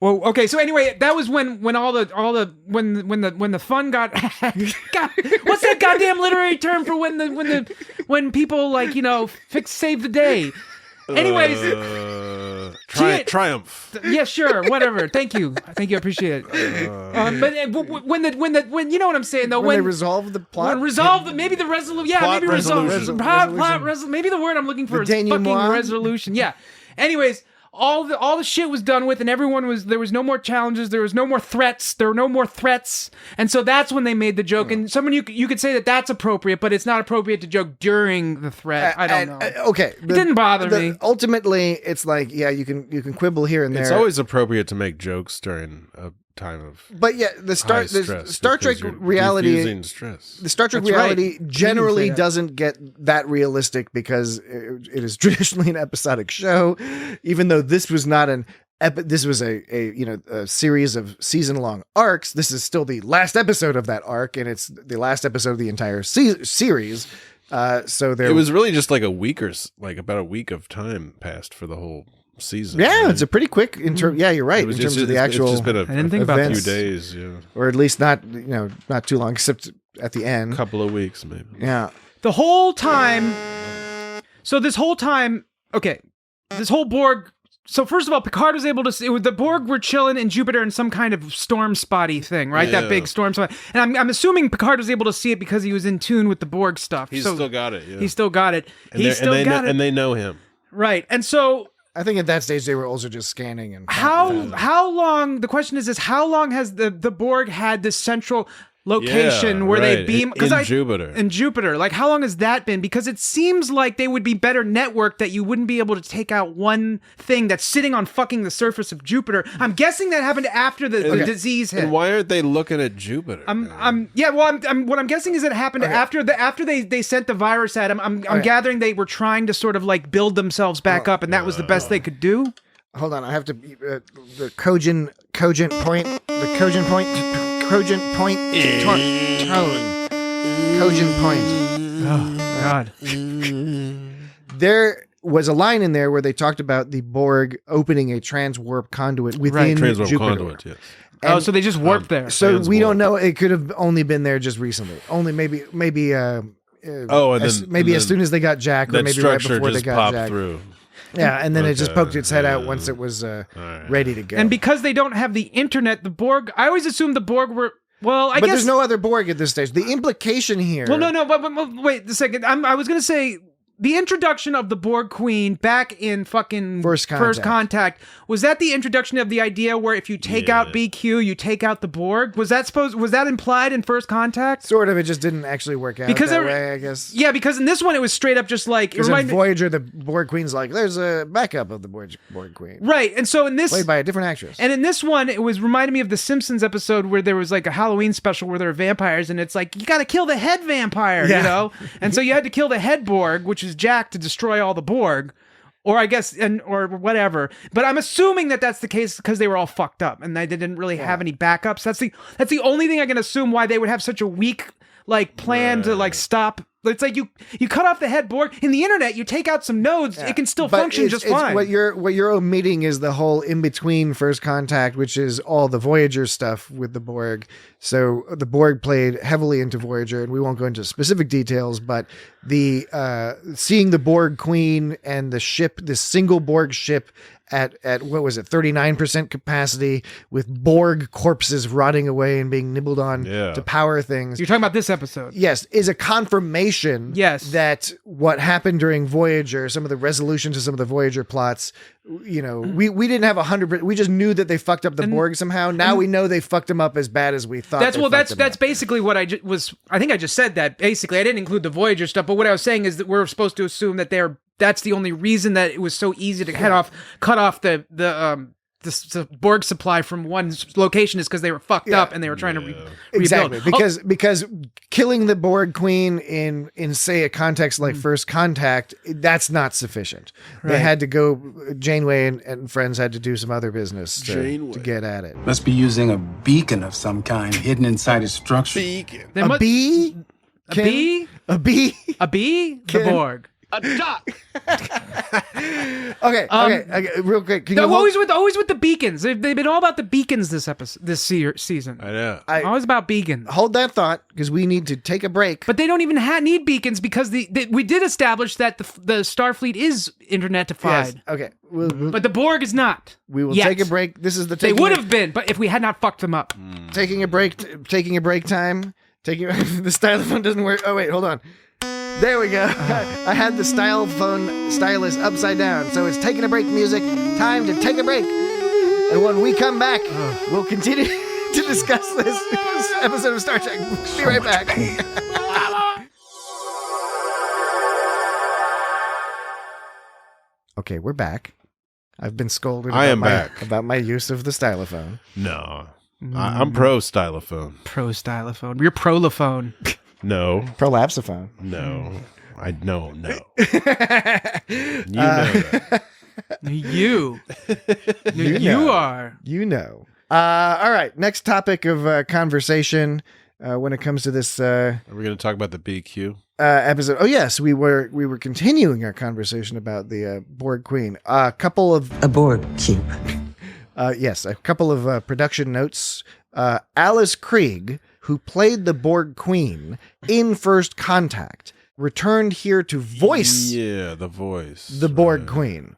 Speaker 5: Well, okay. So anyway, that was when the fun got. God, what's that goddamn literary term for when people like save the day? Anyways,
Speaker 7: triumph.
Speaker 5: Yeah, sure, whatever. Thank you. I appreciate it. But when you know what I'm saying though,
Speaker 6: when they resolve the plot,
Speaker 5: maybe the resolution. Yeah, maybe resolution. Maybe the word I'm looking for is fucking resolution. Yeah. Anyways. All the shit was done with, and there was no more challenges, there was no more threats, and so that's when they made the joke. And someone you could say that's appropriate, but it's not appropriate to joke during the threat. I don't know.
Speaker 6: Okay,
Speaker 5: it didn't bother me.
Speaker 6: Ultimately, it's like you can quibble here and there.
Speaker 7: It's always appropriate to make jokes during a time of
Speaker 6: the Star Trek reality
Speaker 7: stress.
Speaker 6: The Star Trek reality generally doesn't get that realistic because it is traditionally an episodic show, even though this was not this was a series of season-long arcs. This is still the last episode of that arc, and it's the last episode of the entire series. So it
Speaker 7: was really just like about a week of time passed for the whole season.
Speaker 6: Yeah, it's a pretty quick yeah, you're right. In terms of the actual,
Speaker 7: it's just been I
Speaker 5: didn't think about
Speaker 7: a few days,
Speaker 6: or at least not too long, except at the end,
Speaker 7: a couple of weeks maybe.
Speaker 6: Yeah,
Speaker 5: the whole time. So this whole time, okay, this whole Borg. So first of all, Picard was able to see the Borg were chilling in Jupiter in some kind of storm spotty thing, right? Yeah. That big storm spot. And I'm assuming Picard was able to see it because he was in tune with the Borg stuff.
Speaker 7: He's still got it. Yeah.
Speaker 5: He still got it.
Speaker 7: And they know him.
Speaker 5: Right. And so
Speaker 6: I think at that stage they were also just scanning and
Speaker 5: how long? The question is how long has the Borg had this central location where they beam
Speaker 7: Jupiter.
Speaker 5: In Jupiter, like how long has that been? Because it seems like they would be better networked that you wouldn't be able to take out one thing that's sitting on fucking the surface of Jupiter. I'm guessing that happened after the disease hit.
Speaker 7: And why aren't they looking at Jupiter?
Speaker 5: What I'm guessing is it happened after they sent the virus at him. I'm gathering they were trying to sort of like build themselves back up, and that was the best they could do.
Speaker 6: Hold on, I have to the cogent point tone. Cogent point.
Speaker 5: Oh God.
Speaker 6: There was a line in there where they talked about the Borg opening a transwarp conduit within
Speaker 7: Transwarp
Speaker 6: Jupiter.
Speaker 7: conduit, yes.
Speaker 5: And so they just warped there.
Speaker 6: So we don't know. It could have only been there just recently. Only maybe. As soon as they got Jack, or maybe right before they got Jack.
Speaker 7: Through.
Speaker 6: Yeah, and then it just poked its head out once it was ready to go.
Speaker 5: And because they don't have the internet, the Borg. I always assumed the Borg were. Well, I guess.
Speaker 6: But there's no other Borg at this stage. The implication here.
Speaker 5: Well, no. But wait a second. I was going to say. The introduction of the Borg Queen back in fucking First Contact, was that the introduction of the idea where if you take out BQ, you take out the Borg? Was that implied in First Contact?
Speaker 6: Sort of. It just didn't actually work out that way, I guess.
Speaker 5: Yeah, because in this one it was straight up just like
Speaker 6: in Voyager, the Borg Queen's like, there's a backup of the Borg Queen,
Speaker 5: right? And so in this,
Speaker 6: played by a different actress,
Speaker 5: and in this one, it was reminding me of the Simpsons episode where there was like a Halloween special where there were vampires, and it's like you got to kill the head vampire, you know, and so you had to kill the head Borg, which is Jack, to destroy all the Borg, or I guess, or whatever. But I'm assuming that that's the case because they were all fucked up and they didn't really have any backups. That's the only thing I can assume why they would have such a weak like plan to like stop. It's like you cut off the head Borg. In the internet, you take out some nodes, it can still function just fine.
Speaker 6: What you're omitting is the whole in between First Contact, which is all the Voyager stuff with the Borg. So the Borg played heavily into Voyager, and we won't go into specific details, but the seeing the Borg Queen and the ship, this single Borg ship at what was it, 39% capacity, with Borg corpses rotting away and being nibbled on to power things.
Speaker 5: You're talking about this episode.
Speaker 6: Yes, is a confirmation that what happened during Voyager, some of the resolution to some of the Voyager plots, you know, we didn't have 100%. We just knew that they fucked up the Borg somehow. Now we know they fucked them up as bad as we thought.
Speaker 5: That's basically what I was. I think I just said that. Basically, I didn't include the Voyager stuff, but what I was saying is that we're supposed to assume that that's the only reason that it was so easy to cut off the Borg supply from one location is because they were fucked up and they were trying to rebuild.
Speaker 6: Exactly, because killing the Borg Queen in say a context like First Contact, that's not sufficient. Right. They had to go. Janeway and friends had to do some other business to get at it.
Speaker 9: Must be using a beacon of some kind hidden inside a structure.
Speaker 6: Bee? A bee? A bee?
Speaker 5: The Borg.
Speaker 10: A duck.
Speaker 6: Okay, real quick.
Speaker 5: Always with the beacons. They've been all about the beacons this season.
Speaker 7: I know.
Speaker 5: Always about beacons.
Speaker 6: Hold that thought, because we need to take a break.
Speaker 5: But they don't even need beacons because we did establish that the Starfleet is internetified.
Speaker 6: Yes. Okay.
Speaker 5: But the Borg is not.
Speaker 6: We will take a break. This is the.
Speaker 5: They would have been, but if we had not fucked them up.
Speaker 6: Taking a break time. The stylophone doesn't work. Oh wait, hold on. There we go. I had the stylus upside down. So it's taking a break music. Time to take a break. And when we come back, we'll continue to discuss this episode of Star Trek. Be right back. Okay, we're back. I've been scolded about my use of the stylophone.
Speaker 7: No. I'm pro stylophone.
Speaker 5: Pro stylophone. You're prolophone.
Speaker 7: No.
Speaker 6: Prolapsophone.
Speaker 7: No. No. You know that.
Speaker 5: You are.
Speaker 6: You know. All right. Next topic of conversation when it comes to this.
Speaker 7: Are we going to talk about the BQ
Speaker 6: episode? Oh yes, we were continuing our conversation about the Borg Queen. A
Speaker 8: Borg cube.
Speaker 6: Yes, a couple of production notes. Alice Krieg, who played the Borg Queen in First Contact, returned here to voice the Borg Queen.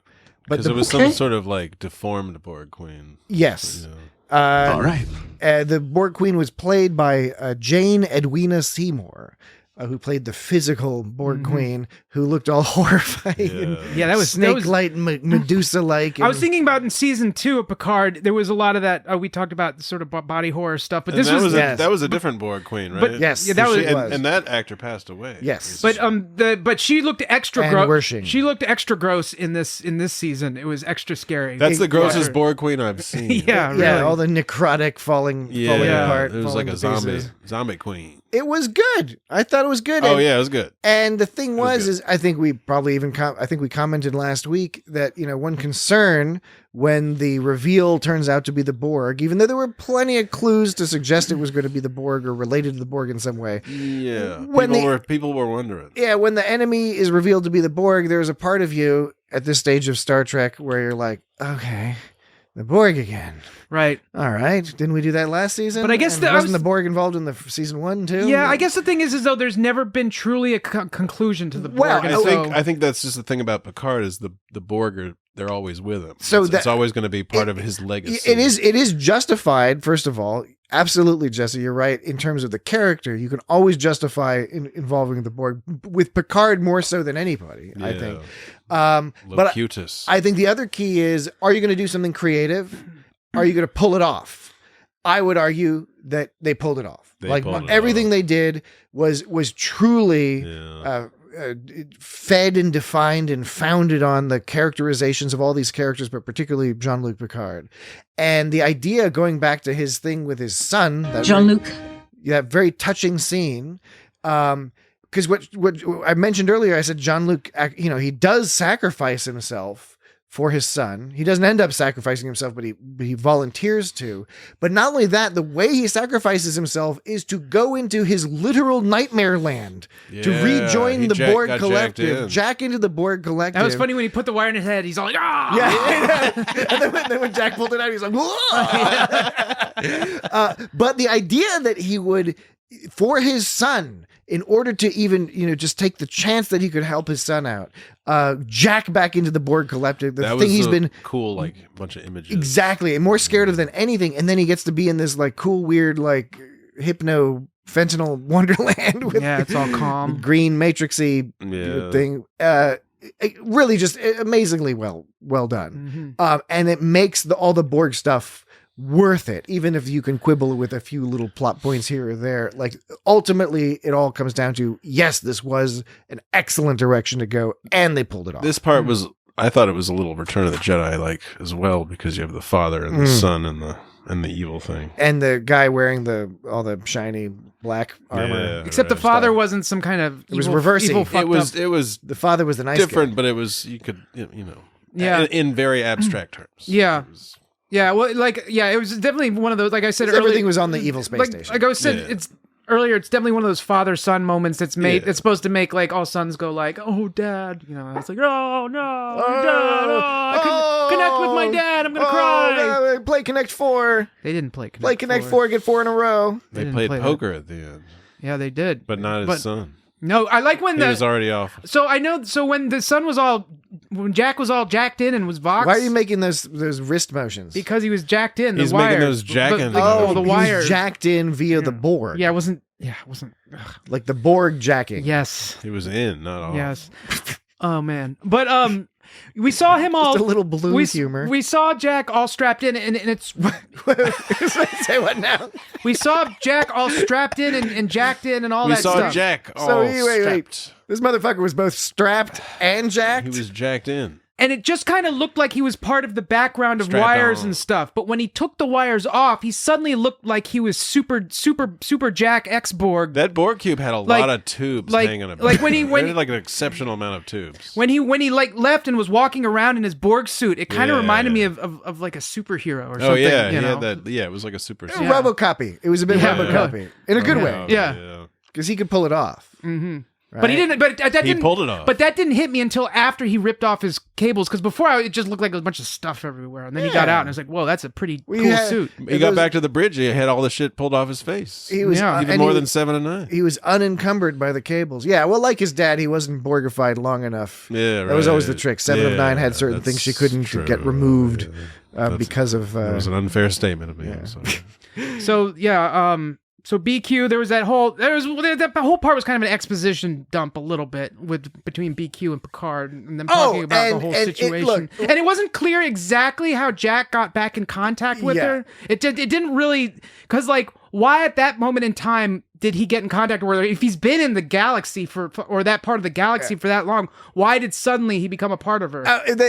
Speaker 6: But
Speaker 7: because it was some sort of like deformed Borg Queen.
Speaker 6: Yes.
Speaker 9: All right.
Speaker 6: The Borg Queen was played by Jane Edwina Seymour. who played the physical Borg Queen, who looked all horrifying.
Speaker 5: Yeah, that was
Speaker 6: snake-like, Medusa-like.
Speaker 5: I was thinking about in season 2 of Picard, there was a lot of that. We talked about sort of body horror stuff, but this
Speaker 7: that was a different Borg Queen, right?
Speaker 5: But
Speaker 6: yes,
Speaker 5: yeah, that was,
Speaker 7: and that actor passed away.
Speaker 6: Yes,
Speaker 5: but she looked extra gross.
Speaker 6: Wershing.
Speaker 5: She looked extra gross in this season. It was extra scary.
Speaker 7: That's the grossest Borg Queen I've seen.
Speaker 5: Yeah, really.
Speaker 6: Yeah, all the necrotic falling apart.
Speaker 7: It was like a
Speaker 6: pieces.
Speaker 7: zombie queen.
Speaker 6: It was good. I thought it was good.
Speaker 7: Oh yeah, it was good.
Speaker 6: And the thing is I think we probably even I think we commented last week that one concern when the reveal turns out to be the Borg, even though there were plenty of clues to suggest it was going to be the Borg or related to the Borg in some way.
Speaker 7: Yeah,
Speaker 6: when
Speaker 7: people were wondering.
Speaker 6: Yeah, when the enemy is revealed to be the Borg, there's a part of you at this stage of Star Trek where you're like, okay, the Borg again.
Speaker 5: Right.
Speaker 6: All right. Didn't we do that last season?
Speaker 5: But I guess
Speaker 6: wasn't the Borg involved in the season 1 too?
Speaker 5: Yeah, I guess the thing is though there's never been truly a conclusion to the Borg.
Speaker 6: Well,
Speaker 7: I think that's just the thing about Picard is the Borg they're always with him.
Speaker 6: So
Speaker 7: it's always going to be part of his legacy.
Speaker 6: It is justified. First of all, absolutely, Jesse, you're right. In terms of the character, you can always justify involving the Borg with Picard more so than anybody.
Speaker 7: Yeah.
Speaker 6: I think.
Speaker 7: Locutus.
Speaker 6: I think the other key is: are you going to do something creative? Are you going to pull it off? I would argue that they pulled it off. Everything they did was truly fed and defined and founded on the characterizations of all these characters, but particularly Jean-Luc Picard. And the idea going back to his thing with his son, that very touching scene. Because what I mentioned earlier, I said Jean-Luc, he does sacrifice himself for his son. He doesn't end up sacrificing himself, but he volunteers to. But not only that, the way he sacrifices himself is to go into his literal nightmare land to rejoin the Borg Collective. Jack into the Borg Collective.
Speaker 5: That was funny when he put the wire in his head. He's all like, ah!
Speaker 6: Yeah. And then when Jack pulled it out, he's like, but the idea that he would, for his son, in order to even, just take the chance that he could help his son out, Jack back into the Borg Collective.
Speaker 7: That thing he's been cool, like bunch of images.
Speaker 6: Exactly, and more scared of than anything. And then he gets to be in this like cool, weird, like hypno fentanyl wonderland with
Speaker 5: it's all calm,
Speaker 6: green matrixy thing. Really, just amazingly well done. And it makes all the Borg stuff worth it, even if you can quibble with a few little plot points here or there. Like ultimately it all comes down to, yes, this was an excellent direction to go, and they pulled it off.
Speaker 7: This part I thought it was a little Return of the Jedi like as well, because you have the father and the son and the evil thing, and
Speaker 6: the guy wearing all the shiny black armor.
Speaker 5: Except the father wasn't some kind of
Speaker 6: it was reversing.
Speaker 7: It was
Speaker 6: the father was the nice
Speaker 7: different,
Speaker 6: guy.
Speaker 7: but it was in very abstract terms.
Speaker 5: Yeah. Yeah, well, it was definitely one of those, like I said earlier.
Speaker 6: Everything was on the evil space station.
Speaker 5: Like I said, it's definitely one of those father-son moments that's made, it's supposed to make, like, all sons go like, oh, dad. It's like, oh, no, dad, I couldn't connect with my dad, I'm going to cry.
Speaker 6: No, play Connect 4.
Speaker 5: They didn't play Connect 4.
Speaker 6: Play Connect 4, get 4 in a row.
Speaker 7: They played poker at the end.
Speaker 5: Yeah, they did.
Speaker 7: But not his son.
Speaker 5: No, I like when
Speaker 7: he was already off.
Speaker 5: So I know. So when the son was when Jack was all jacked in and was Vox.
Speaker 6: Why are you making those wrist motions?
Speaker 5: Because he was jacked in.
Speaker 7: He's making those jacking.
Speaker 5: The wires.
Speaker 6: He was jacked in via the Borg.
Speaker 5: Yeah, it wasn't.
Speaker 6: Like the Borg jacking.
Speaker 5: Yes.
Speaker 7: He was in, not off.
Speaker 5: Yes. Oh man, but we saw him all
Speaker 6: just a little balloon humor.
Speaker 5: We saw Jack all strapped in, and it's
Speaker 6: say what now?
Speaker 5: We saw Jack all strapped in and jacked in and all that stuff.
Speaker 7: We saw Jack all strapped.
Speaker 6: This motherfucker was both strapped and jacked.
Speaker 7: He was jacked in.
Speaker 5: And it just kind of looked like he was part of the background of wires and stuff. But when he took the wires off, he suddenly looked like he was super Jack X-Borg.
Speaker 7: That Borg cube had a lot of tubes hanging on it.
Speaker 5: Like when he
Speaker 7: like an exceptional amount of tubes.
Speaker 5: When he like left and was walking around in his Borg suit, it kind of reminded me of like a superhero or something.
Speaker 7: Oh yeah, he had that. Yeah, it was like a super suit.
Speaker 6: Robocopy. It was a bit Robocopy in a good way.
Speaker 5: Yeah,
Speaker 6: because he could pull it off.
Speaker 5: Mm-hmm. Right? But he didn't. But that didn't.
Speaker 7: He pulled it off.
Speaker 5: But that didn't hit me until after he ripped off his cables. Because before, it just looked like a bunch of stuff everywhere. And then he got out, and I was like, "Whoa, that's a pretty cool suit."
Speaker 7: He got back to the bridge. He had all the shit pulled off his face.
Speaker 6: He was
Speaker 7: even more than 7 and 9.
Speaker 6: He was unencumbered by the cables. Yeah, well, like his dad, he wasn't Borgified long enough.
Speaker 7: Yeah, right.
Speaker 6: That was always the trick. 7 of 9 had certain things she couldn't get removed because of.
Speaker 7: That was an unfair statement of me. Yeah.
Speaker 5: So So BQ, that whole part was kind of an exposition dump a little bit between BQ and Picard and them talking about the whole situation. And it wasn't clear exactly how Jack got back in contact with her. It didn't really, because like, why at that moment in time did he get in contact with her? If he's been in the galaxy or that part of the galaxy for that long, why did suddenly he become a part of her?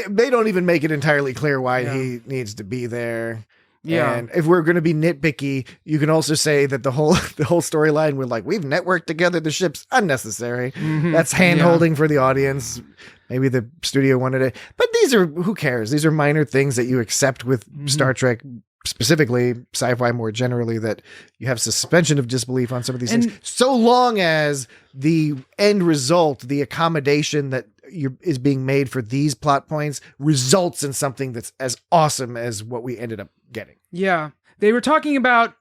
Speaker 6: They don't even make it entirely clear why he needs to be there. Yeah. And if we're going to be nitpicky, you can also say that the whole storyline with like, we've networked together the ships, unnecessary. Mm-hmm. That's hand-holding for the audience. Maybe the studio wanted it. But who cares? These are minor things that you accept with Star Trek, specifically sci-fi more generally, that you have suspension of disbelief on some of these things. So long as the end result, the accommodation that is being made for these plot points results in something that's as awesome as what we ended up getting.
Speaker 5: Yeah. They were talking about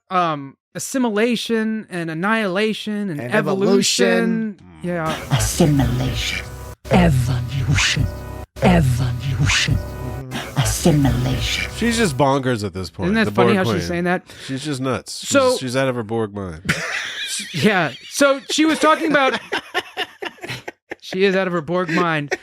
Speaker 5: assimilation and annihilation and evolution. Yeah.
Speaker 10: Assimilation. Evolution. Assimilation.
Speaker 7: She's just bonkers at this point.
Speaker 5: Isn't that funny how she's saying that?
Speaker 7: She's just nuts. She's out of her Borg mind.
Speaker 5: Yeah. So she was talking about... She is out of her Borg mind.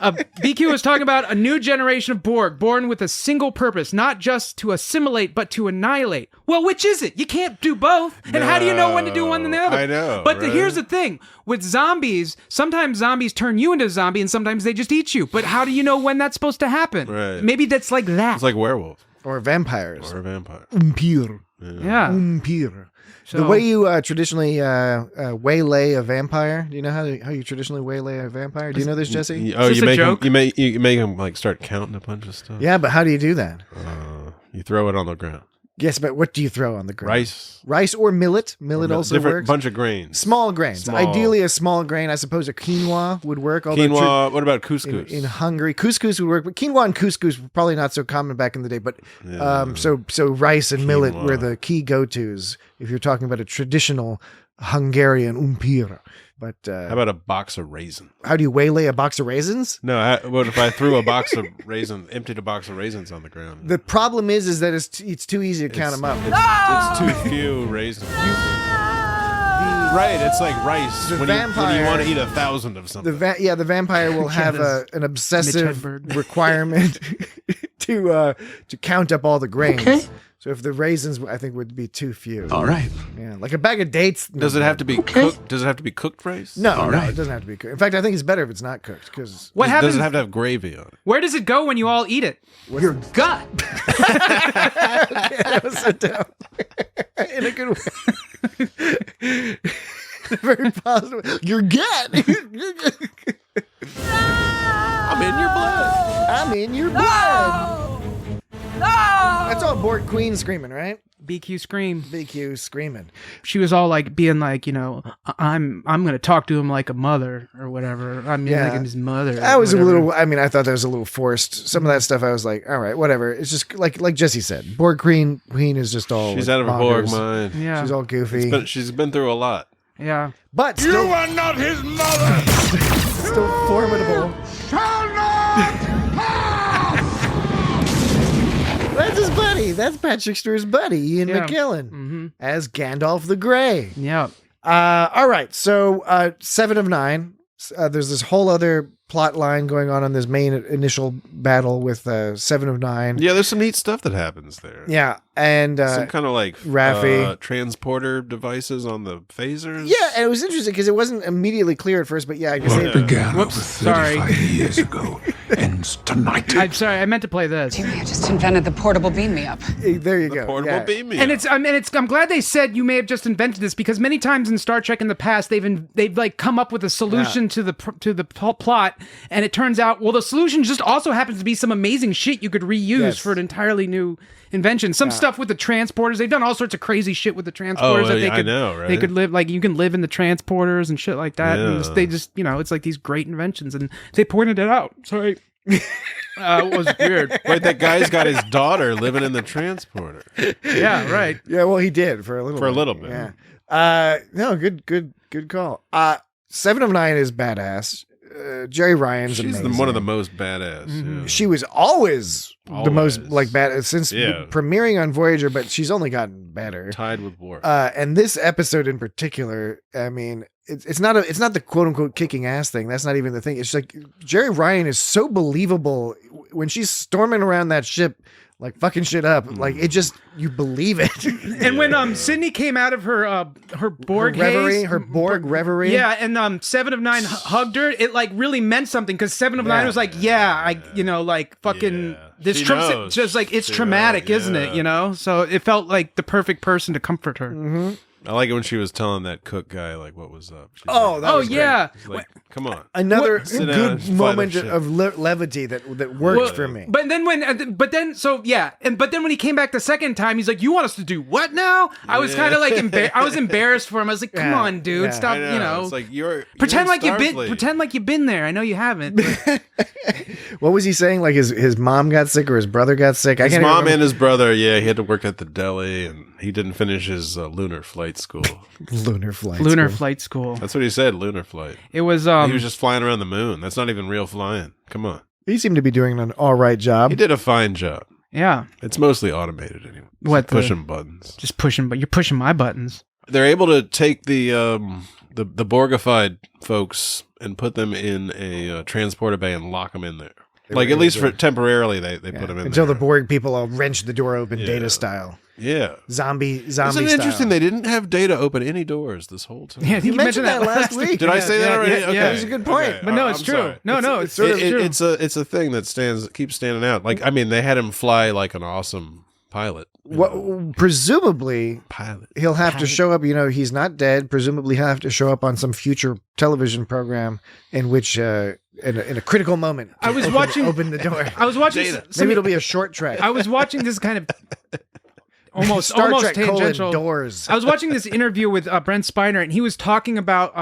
Speaker 5: BQ was talking about a new generation of Borg, born with a single purpose, not just to assimilate, but to annihilate. Well, which is it? You can't do both. And how do you know when to do one and the other?
Speaker 7: I know.
Speaker 5: But
Speaker 7: right?
Speaker 5: Here's the thing. With zombies, sometimes zombies turn you into a zombie and sometimes they just eat you. But how do you know when that's supposed to happen?
Speaker 7: Right.
Speaker 5: Maybe that's like that.
Speaker 7: It's like werewolves.
Speaker 6: Or vampires. Umpire.
Speaker 5: Yeah.
Speaker 6: Umpire.
Speaker 5: So,
Speaker 6: the way you traditionally waylay a vampire. Do you know how you traditionally waylay a vampire? Do you know this, Jesse?
Speaker 5: You
Speaker 7: make him like start counting a bunch of stuff.
Speaker 6: Yeah, but how do you do that?
Speaker 7: You throw it on the ground.
Speaker 6: Yes, but what do you throw on the ground?
Speaker 7: Rice
Speaker 6: or millet. Millet also
Speaker 7: different
Speaker 6: works.
Speaker 7: Bunch of grains.
Speaker 6: Small grains. Ideally, a small grain. I suppose a quinoa would work.
Speaker 7: Quinoa. What about couscous?
Speaker 6: In Hungary, couscous would work, but quinoa and couscous were probably not so common back in the day. But so rice and millet were the key go-tos if you're talking about a traditional Hungarian umpire. But
Speaker 7: how about a box of raisins?
Speaker 6: How do you waylay a box of raisins?
Speaker 7: No, what if I threw a box of raisins, emptied a box of raisins on the ground?
Speaker 6: The problem is that it's too easy to count them up.
Speaker 7: It's too few raisins. Right, it's like rice. When you want to eat 1,000 of something.
Speaker 6: The vampire will have an obsessive requirement to count up all the grains. Okay. So if the raisins, I think, would be too few.
Speaker 9: All right.
Speaker 6: Yeah, like a bag of dates.
Speaker 7: Does it have to be cooked? Does it have to be cooked rice?
Speaker 6: No, it doesn't have to be cooked. In fact, I think it's better if it's not cooked. Because
Speaker 5: what happens?
Speaker 7: Does it have to have gravy on it?
Speaker 5: Where does it go when you all eat it?
Speaker 6: Your gut. Okay, sit down. In a good way. Very positive. Your gut.
Speaker 7: I'm in your blood.
Speaker 6: I'm in your blood. No! That's all Borg Queen screaming, right?
Speaker 5: BQ scream.
Speaker 6: BQ screaming.
Speaker 5: She was all like being like, I'm going to talk to him like a mother or whatever. I'm like his mother.
Speaker 6: That was a little, I thought that was a little forced. Some of that stuff I was like, all right, whatever. It's just like Jesse said, Borg Queen is just all
Speaker 7: She's out of her Borg mind.
Speaker 5: Yeah.
Speaker 6: She's all goofy.
Speaker 7: She's been through a lot.
Speaker 5: Yeah.
Speaker 6: But still,
Speaker 4: you are not his mother!
Speaker 6: Still formidable.
Speaker 4: Shall not
Speaker 6: That's his buddy. That's Patrick Stewart's buddy, Ian McKellen, as Gandalf the Grey.
Speaker 5: Yeah.
Speaker 6: All right. So 7 of 9. There's this whole other plot line going on this main initial battle with 7 of 9.
Speaker 7: Yeah, there's some neat stuff that happens there.
Speaker 6: Yeah, and
Speaker 7: some kind of like
Speaker 6: Raffi
Speaker 7: transporter devices on the phasers.
Speaker 6: Yeah, and it was interesting because it wasn't immediatly clear at first, but yeah, I guess
Speaker 4: what began over 35
Speaker 5: sorry.
Speaker 4: years ago ends tonight.
Speaker 5: I'm sorry, I meant to play this.
Speaker 10: I just invented the portable beam me up.
Speaker 6: There you go.
Speaker 7: Portable beam me
Speaker 5: and
Speaker 7: up.
Speaker 5: I'm glad they said you may have just invented this because many times in Star Trek in the past they've like come up with a solution to the plot, and it turns out the solution just also happens to be some amazing shit you could reuse for an entirely new invention. Some stuff with the transporters. They've done all sorts of crazy shit with the transporters.
Speaker 7: I know, right?
Speaker 5: They could live like you can live in the transporters and shit like that.
Speaker 7: Yeah.
Speaker 5: And they just it's like these great inventions, and they pointed it out. Sorry. It was weird.
Speaker 7: Wait, that guy's got his daughter living in the transporter.
Speaker 5: Yeah, right.
Speaker 6: Yeah, well, he did for a little bit. Yeah. No, good call. 7 of 9 is badass. Jerry Ryan's
Speaker 7: She's
Speaker 6: amazing.
Speaker 7: one of the most badass.
Speaker 6: Mm-hmm.
Speaker 7: Yeah.
Speaker 6: She was always the most like bad since premiering on Voyager, but she's only gotten better.
Speaker 7: Tied with Worf.
Speaker 6: And this episode in particular, I mean, it's not the quote unquote kicking ass thing. That's not even the thing. It's like Jerry Ryan is so believable when she's storming around that ship, like fucking shit up. Like it just, you believe it.
Speaker 5: And when Sydney came out of her Borg haze,
Speaker 6: her Borg reverie,
Speaker 5: yeah, and 7 of 9 hugged her, it like really meant something because 7 of 9 was like, fucking this just like it's traumatic, isn't it? You know, so it felt like the perfect person to comfort her.
Speaker 6: Mm-hmm.
Speaker 7: I like it when she was telling that cook guy like what was up. She's
Speaker 5: yeah.
Speaker 7: Like, come on.
Speaker 6: Another good moment of levity that worked for me.
Speaker 5: But then when he came back the second time, he's like, "You want us to do what now?" I was kind of like I was embarrassed for him. I was like, "Come on, dude, stop." You know,
Speaker 7: it's like you're
Speaker 5: pretend like
Speaker 7: Starfleet.
Speaker 5: you've been there. I know you haven't.
Speaker 6: What was he saying? Like his mom got sick or his brother got sick?
Speaker 7: His mom and his brother. Yeah, he had to work at the deli and he didn't finish his lunar flight school.
Speaker 6: Lunar flight
Speaker 5: school.
Speaker 7: That's what he said. Lunar flight.
Speaker 5: It was.
Speaker 7: He was just flying around the moon. That's not even real flying. Come on.
Speaker 6: He seemed to be doing an all right job.
Speaker 7: He did a fine job.
Speaker 5: Yeah.
Speaker 7: It's mostly automated anyway. Pushing buttons.
Speaker 5: Just pushing, but you're pushing my buttons.
Speaker 7: They're able to take the Borgified folks and put them in a transporter bay and lock them in there. Like at least for temporarily, they put them in
Speaker 6: until
Speaker 7: there.
Speaker 6: the Borg people all wrench the door open, Data style.
Speaker 7: Yeah,
Speaker 6: zombie.
Speaker 7: Isn't it interesting? They didn't have Data open any doors this whole time.
Speaker 5: Yeah,
Speaker 6: you mentioned that last week.
Speaker 7: Did I say that already? Okay.
Speaker 6: That was a good point.
Speaker 5: Okay. But no, it's true.
Speaker 7: Sorry.
Speaker 5: No, it's true.
Speaker 7: It's a thing that keeps standing out. Like I mean, they had him fly like an awesome pilot.
Speaker 6: Presumably, he'll have to show up. You know, he's not dead. Presumably, he'll have to show up on some future television program in which, in a critical moment,
Speaker 5: I was watching.
Speaker 6: Open the door.
Speaker 5: I was watching.
Speaker 6: Maybe it'll be a short track.
Speaker 5: I was watching this kind of. Almost
Speaker 6: Trek
Speaker 5: tangential.
Speaker 6: Doors.
Speaker 5: I was watching this interview with Brent Spiner, and he was talking about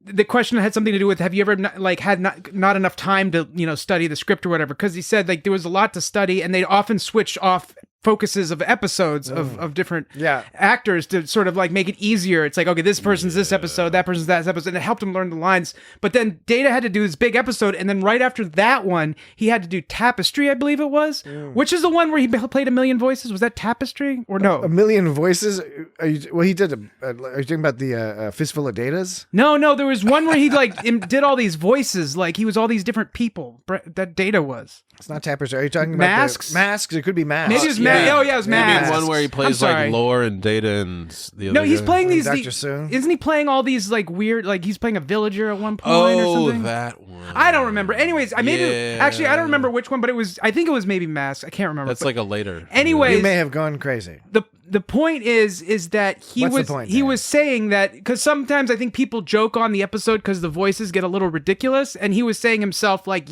Speaker 5: the question had something to do with have you ever had not enough time to study the script or whatever? Because he said like there was a lot to study, and they'd often switch off focuses of episodes of different actors to sort of like make it easier. It's like, okay, this person's this episode, that person's that episode, and it helped him learn the lines. But then Data had to do this big episode, and then right after that one, he had to do Tapestry, I believe it was, which is the one where he played a million voices. Was that Tapestry or no?
Speaker 6: A million voices? He did. Are you talking about the Fistful of Datas?
Speaker 5: No, there was one where he did all these voices, like he was all these different people that Data was.
Speaker 6: It's not Tapestry. Are you talking about
Speaker 5: Masks?
Speaker 6: Masks? It could be Masks.
Speaker 5: Maybe it was Masks. Oh yeah, it was Masks.
Speaker 7: One where he plays like Lore and Data and the other.
Speaker 5: No, he's playing these.
Speaker 6: Dr. Soong.
Speaker 5: Isn't he playing all these like weird? Like he's playing a villager at one point or something.
Speaker 7: Oh, that one.
Speaker 5: I don't remember. Anyways, I don't remember which one, but I think it was maybe Masks. I can't remember.
Speaker 7: That's like a later.
Speaker 5: Anyways,
Speaker 6: you may have gone crazy.
Speaker 5: The point is that he was saying that because sometimes I think people joke on the episode because the voices get a little ridiculous, and he was saying himself like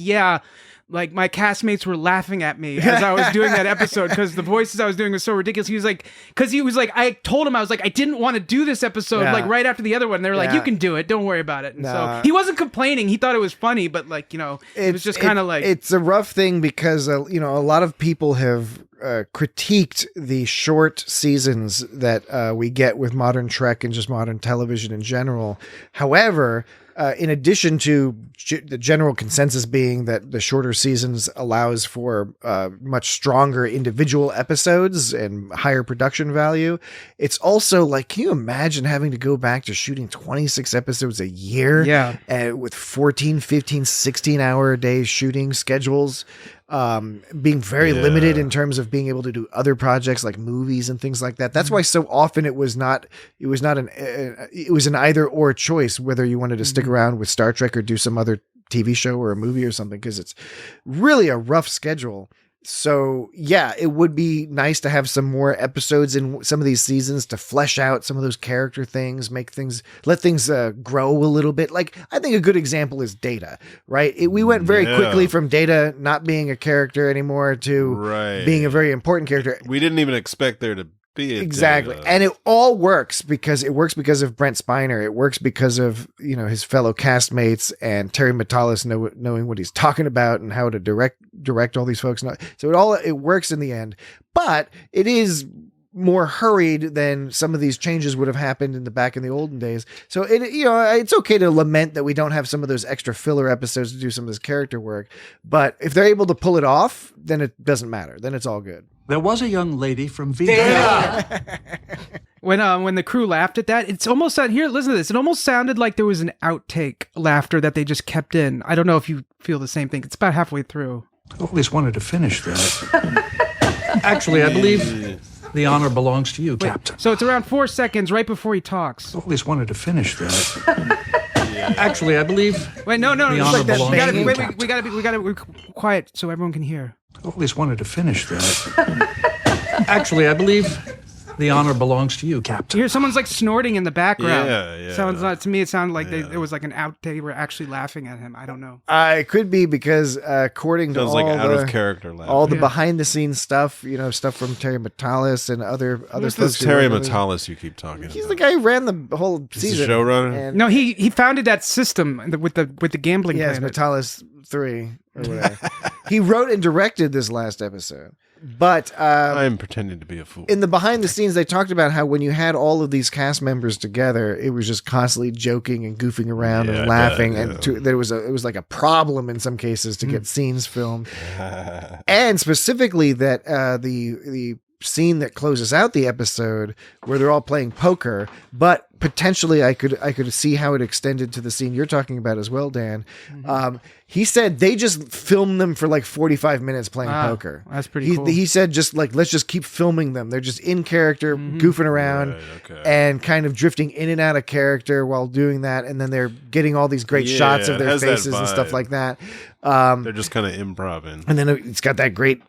Speaker 5: my castmates were laughing at me as I was doing that episode because the voices I was doing was so ridiculous. He was like, I told him, I was like, I didn't want to do this episode like right after the other one. And they were like, you can do it. Don't worry about it. And so he wasn't complaining. He thought it was funny, but it was just kind of like.
Speaker 6: It's a rough thing because, a lot of people have critiqued the short seasons that we get with modern Trek and just modern television in general. However, in addition to the general consensus being that the shorter seasons allows for much stronger individual episodes and higher production value, it's also like, can you imagine having to go back to shooting 26 episodes a year?
Speaker 5: Yeah.
Speaker 6: With 14, 15, 16-hour a day shooting schedules? Being very limited in terms of being able to do other projects like movies and things like that. That's why so often it was an either or choice whether you wanted to stick around with Star Trek or do some other TV show or a movie or something, because it's really a rough schedule. So yeah, it would be nice to have some more episodes in some of these seasons to flesh out some of those character things, let things grow a little bit. Like, I think a good example is Data, right? We went very quickly from Data not being a character anymore to being a very important character.
Speaker 7: We didn't even expect there to be
Speaker 6: exactly. And it all works because of Brent Spiner. It works because of, his fellow castmates and Terry Matalas knowing what he's talking about and how to direct all these folks. So it works in the end, but it is more hurried than some of these changes would have happened in the olden days. So it's okay to lament that we don't have some of those extra filler episodes to do some of this character work. But if they're able to pull it off, then it doesn't matter. Then it's all good.
Speaker 11: There was a young lady from Vienna.
Speaker 5: When the crew laughed at that, it's almost here. Listen to this. It almost sounded like there was an outtake laughter that they just kept in. I don't know if you feel the same thing. It's about halfway through.
Speaker 11: I always wanted to finish that. Actually, I believe the honor belongs to you, Captain.
Speaker 5: So it's around 4 seconds right before he talks.
Speaker 11: I always wanted to finish that. Actually, I believe.
Speaker 5: Wait, no.
Speaker 11: The
Speaker 5: It's
Speaker 11: honor
Speaker 5: like that.
Speaker 11: belongs to you, Captain.
Speaker 5: We gotta be quiet so everyone can hear.
Speaker 11: I always wanted to finish that. Actually, I believe the honor belongs to you, Captain.
Speaker 5: You hear someone's like snorting in the background.
Speaker 7: Yeah.
Speaker 5: Sounds like, to me, it sounded like it was like an out. They were actually laughing at him. I don't know.
Speaker 6: It could be because according to
Speaker 7: Sounds
Speaker 6: all
Speaker 7: like out
Speaker 6: the
Speaker 7: of character laughing.
Speaker 6: all the behind the scenes stuff, stuff from Terry Matalas and other
Speaker 7: Who's
Speaker 6: folks.
Speaker 7: this Terry Matalas you keep talking
Speaker 6: He's
Speaker 7: about?
Speaker 6: the guy who ran the whole
Speaker 7: He's
Speaker 6: season.
Speaker 7: the showrunner?
Speaker 6: And
Speaker 5: No, he founded that system with the gambling.
Speaker 6: yes,
Speaker 5: planet.
Speaker 6: Matalas 3 or whatever. He wrote and directed this last episode. But
Speaker 7: I'm pretending to be a fool.
Speaker 6: in the behind the scenes, they talked about how when you had all of these cast members together, it was just constantly joking and goofing around and laughing, and it was like a problem in some cases to get scenes filmed, and specifically that the scene that closes out the episode where they're all playing poker, but potentially I could see how it extended to the scene you're talking about as well, Dan. He said they just filmed them for like 45 minutes playing poker.
Speaker 5: That's pretty cool.
Speaker 6: He said just like, let's just keep filming them. They're just in character, goofing around and kind of drifting in and out of character while doing that. And then they're getting all these great shots of their faces and stuff like that.
Speaker 7: They're just kind of improv-ing.
Speaker 6: And then it's got that great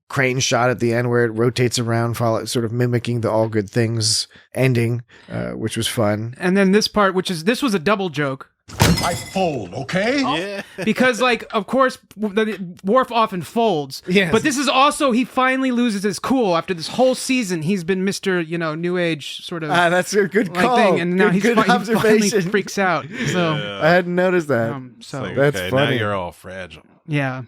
Speaker 6: crane shot at the end where it rotates around, sort of mimicking the All Good Things ending, which was fun.
Speaker 5: And then this part, this was a double joke.
Speaker 12: I fold, okay?
Speaker 7: Yeah.
Speaker 5: Because, of course, Worf often folds.
Speaker 6: Yes.
Speaker 5: But this is also, he finally loses his cool. After this whole season, he's been Mr., New Age sort of
Speaker 6: that's a good call.
Speaker 5: thing. And now he
Speaker 6: observation.
Speaker 5: finally freaks out. So,
Speaker 6: I hadn't noticed that. That's
Speaker 7: okay,
Speaker 6: funny.
Speaker 7: now you're all fragile.
Speaker 5: Yeah.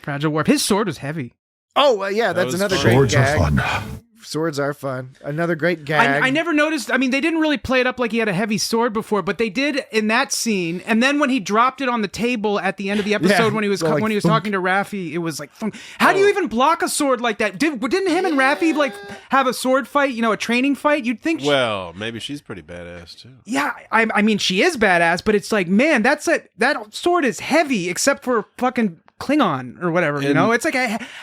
Speaker 5: Fragile Worf. His sword was heavy.
Speaker 6: Oh, yeah, that's another
Speaker 7: fun.
Speaker 6: great
Speaker 12: Swords
Speaker 6: gag.
Speaker 12: are fun.
Speaker 6: Swords are fun. Another great gag.
Speaker 5: I never noticed. I mean, they didn't really play it up like he had a heavy sword before, but they did in that scene. And then when he dropped it on the table at the end of the episode, when he was talking to Raffi, it was like, how do you even block a sword like that? Didn't him and Raffi have a sword fight? A training fight? You'd think.
Speaker 7: Well, maybe she's pretty badass too.
Speaker 5: Yeah, I mean, she is badass, but it's like, man, that sword is heavy, except for fucking Klingon or whatever. It's like,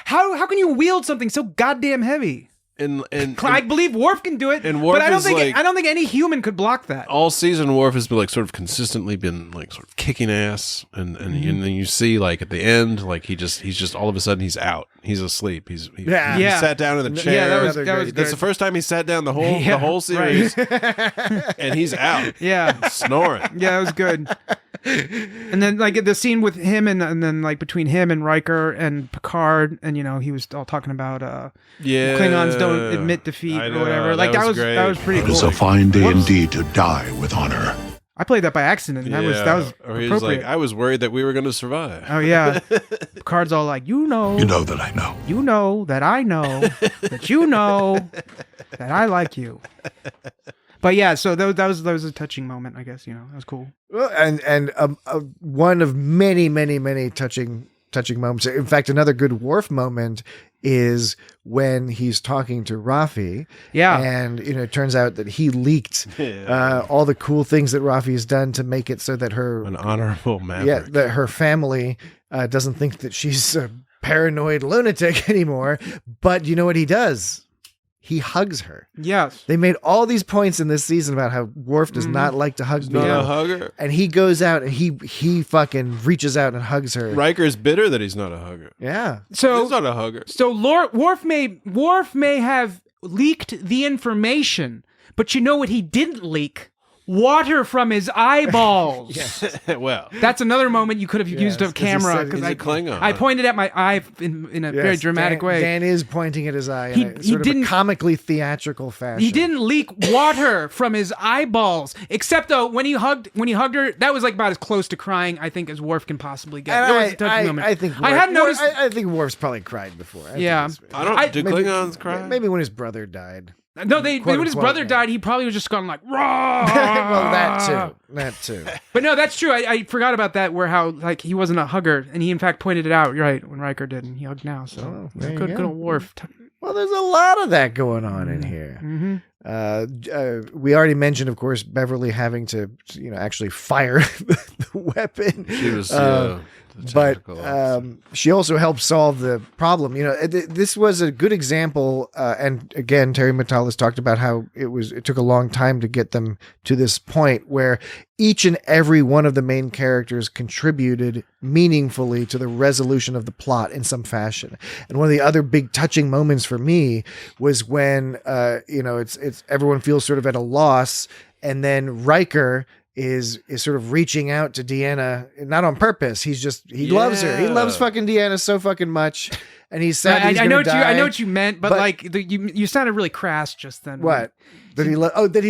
Speaker 5: how can you wield something so goddamn heavy?
Speaker 7: And
Speaker 5: I believe Worf can do it,
Speaker 7: and Worf
Speaker 5: but I don't
Speaker 7: is
Speaker 5: think any human could block that.
Speaker 7: All season, Worf has been sort of consistently been sort of kicking ass, and then you see at the end, he's just all of a sudden he's out, he's asleep, he sat down in the chair.
Speaker 5: Yeah, that was
Speaker 7: that's the first time he sat down the whole series, and he's out.
Speaker 5: Yeah,
Speaker 7: snoring.
Speaker 5: Yeah, it was good. And then the scene with him and then between him and Riker and Picard, and he was all talking about Klingons don't admit defeat or whatever. That was pretty cool.
Speaker 12: It is a fine day indeed to die with honor.
Speaker 5: I played that by accident. That was
Speaker 7: or he's
Speaker 5: appropriate.
Speaker 7: like, I was worried that we were going to survive.
Speaker 5: Oh yeah, Picard's all like,
Speaker 12: You know that I know.
Speaker 5: You know that I know that you know that I like you. But yeah, so that was a touching moment, I guess. That was cool.
Speaker 6: Well, and one of many, many, many touching moments. In fact, another good Worf moment is when he's talking to Raffi.
Speaker 5: Yeah.
Speaker 6: And, it turns out that he leaked all the cool things that Raffi has done to make it so that
Speaker 7: an honorable maverick.
Speaker 6: Yeah, that her family doesn't think that she's a paranoid lunatic anymore. But you know what he does? He hugs her.
Speaker 5: Yes.
Speaker 6: They made all these points in this season about how Worf does not like to hug people.
Speaker 7: Not a hugger.
Speaker 6: And he goes out and he fucking reaches out and hugs her.
Speaker 7: Riker's bitter that he's not a hugger.
Speaker 6: Yeah.
Speaker 5: So
Speaker 7: he's not a hugger.
Speaker 5: So Worf may have leaked the information, but you know what he didn't leak? Water from his eyeballs.
Speaker 7: Well,
Speaker 5: that's another moment you could have used a camera
Speaker 7: because
Speaker 5: I pointed at my eye in a very dramatic way.
Speaker 6: Dan is pointing at his eye in a sort of a comically theatrical fashion.
Speaker 5: He didn't leak water from his eyeballs, except though when he hugged her, that was about as close to crying I think as Worf can possibly get. It was a touching moment.
Speaker 6: I think
Speaker 5: I hadn't noticed.
Speaker 6: I think Worf's probably cried before.
Speaker 5: Yeah,
Speaker 7: do Klingons cry?
Speaker 6: Maybe when his brother died.
Speaker 5: No, when his brother died, he probably was just going like, "Raw!"
Speaker 6: Well, that too.
Speaker 5: But no, that's true. I forgot about that. Where how like he wasn't a hugger, and he in fact pointed it out right when Riker did, and he hugged now. So good old Worf.
Speaker 6: Well, there's a lot of that going on in here.
Speaker 5: Mm-hmm.
Speaker 6: We already mentioned, of course, Beverly having to, actually fire the weapon.
Speaker 7: She was,
Speaker 6: but she also helped solve the problem. This was a good example. And again, Terry Matalas talked about how it took a long time to get them to this point where each and every one of the main characters contributed meaningfully to the resolution of the plot in some fashion. And one of the other big touching moments for me was when, it's everyone feels sort of at a loss, and then Riker is sort of reaching out to Deanna, not on purpose. He loves her. He loves fucking Deanna so fucking much. And he's sad.
Speaker 5: I know what you meant, but like you sounded really crass just then.
Speaker 6: What? That he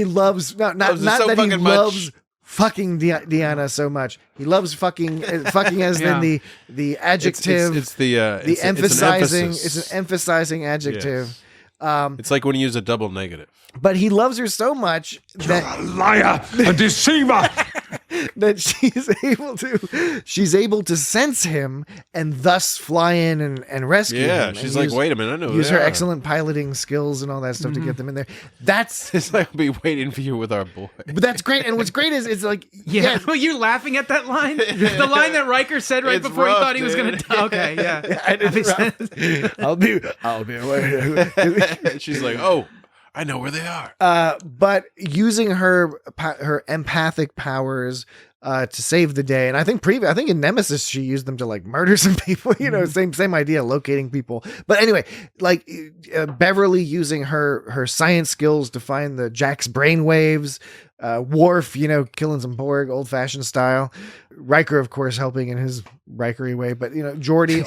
Speaker 6: loves not that he loves fucking Deanna so much. He loves fucking as in the adjective.
Speaker 7: It's the
Speaker 6: emphasizing.
Speaker 7: It's
Speaker 6: It's an emphasizing adjective.
Speaker 7: Yes. It's like when you use a double negative.
Speaker 6: But he loves her so much that
Speaker 4: You're a liar, a deceiver.
Speaker 6: that she's able to sense him and thus fly in and rescue him.
Speaker 7: Yeah, she's like, wait a minute, I know.
Speaker 6: Use her excellent piloting skills and all that stuff to get them in there.
Speaker 7: It's like I'll be waiting for you with our boy.
Speaker 6: But that's great. And what's great is it's like,
Speaker 5: Well, you're laughing at that line? The line that Riker said right before he thought he was going to die. Okay, yeah.
Speaker 6: I'll be away.
Speaker 7: She's like, oh, I know where they are.
Speaker 6: But using her empathic powers to save the day, and I think in Nemesis she used them to like murder some people. Same idea, locating people. But anyway, like Beverly using her science skills to find the Jack's brainwaves. Worf, killing some Borg, old-fashioned style. Riker, of course, helping in his Rikery way. But Geordi,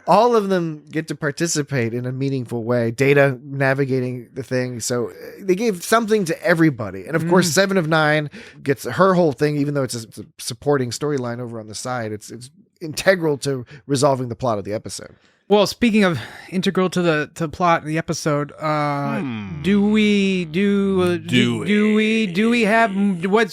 Speaker 6: all of them get to participate in a meaningful way. Data navigating the thing, so they gave something to everybody. And of course, 7 of 9 gets her whole thing, even though it's a supporting storyline over on the side. It's integral to resolving the plot of the episode.
Speaker 5: Well, speaking of integral to the plot of the episode, do we have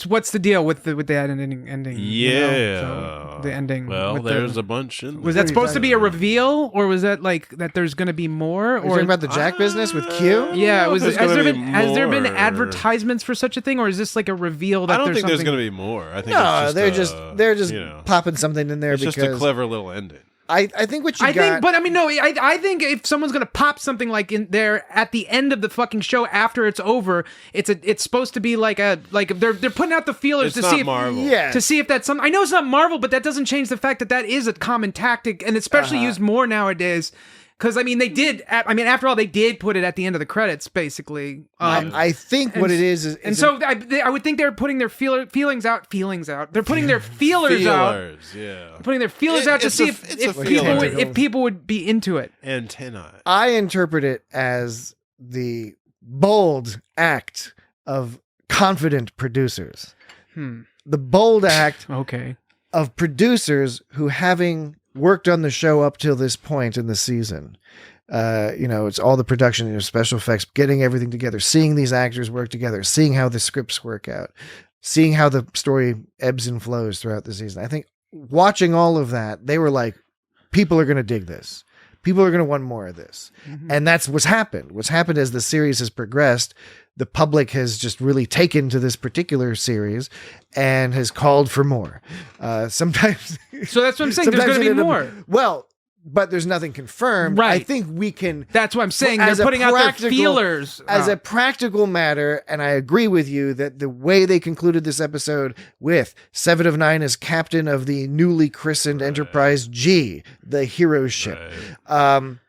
Speaker 5: what's the deal with the ending?
Speaker 7: Yeah,
Speaker 5: the ending.
Speaker 7: Well, there's a bunch.
Speaker 5: Was that supposed to be a reveal, or was that like that? There's going to be more?
Speaker 6: Or talking about the Jack business with Q?
Speaker 5: Yeah, has there been advertisements for such a thing, or is this like a reveal that
Speaker 7: I don't think there's
Speaker 5: something...
Speaker 7: going to be more. I think
Speaker 6: they're just popping something in there because
Speaker 7: just a clever little ending.
Speaker 6: I think what you got...
Speaker 5: But I mean, no, I think if someone's going to pop something like in there at the end of the fucking show after it's over, it's supposed to be like they're putting out the feelers to see if
Speaker 7: Marvel.
Speaker 5: to see if that's something. I know it's not Marvel, but that doesn't change the fact that is a common tactic, and especially used more nowadays. Because, I mean, after all, they did put it at the end of the credits, basically.
Speaker 6: I think what it is...
Speaker 5: And so I would think they're putting their feelings out. They're putting their feelers out.
Speaker 7: Yeah.
Speaker 5: Putting their feelers out to see if people would be into it.
Speaker 7: Antennae.
Speaker 6: I interpret it as the bold act of confident producers. The bold act of producers who, having worked on the show up till this point in the season, it's all the production, special effects, getting everything together, seeing these actors work together, seeing how the scripts work out, seeing how the story ebbs and flows throughout the season. I think watching all of that, they were like, people are going to dig this. People are going to want more of this. And that's what's happened. What's happened as the series has progressed, the public has just really taken to this particular series and has called for more. Sometimes.
Speaker 5: So that's what I'm saying. There's going to be more.
Speaker 6: Well, but there's nothing confirmed.
Speaker 5: Right.
Speaker 6: I think we can.
Speaker 5: That's what I'm saying. They're putting out their feelers.
Speaker 6: As a practical matter, and I agree with you that the way they concluded this episode with 7 of 9 as captain of the newly christened Enterprise G, the hero ship.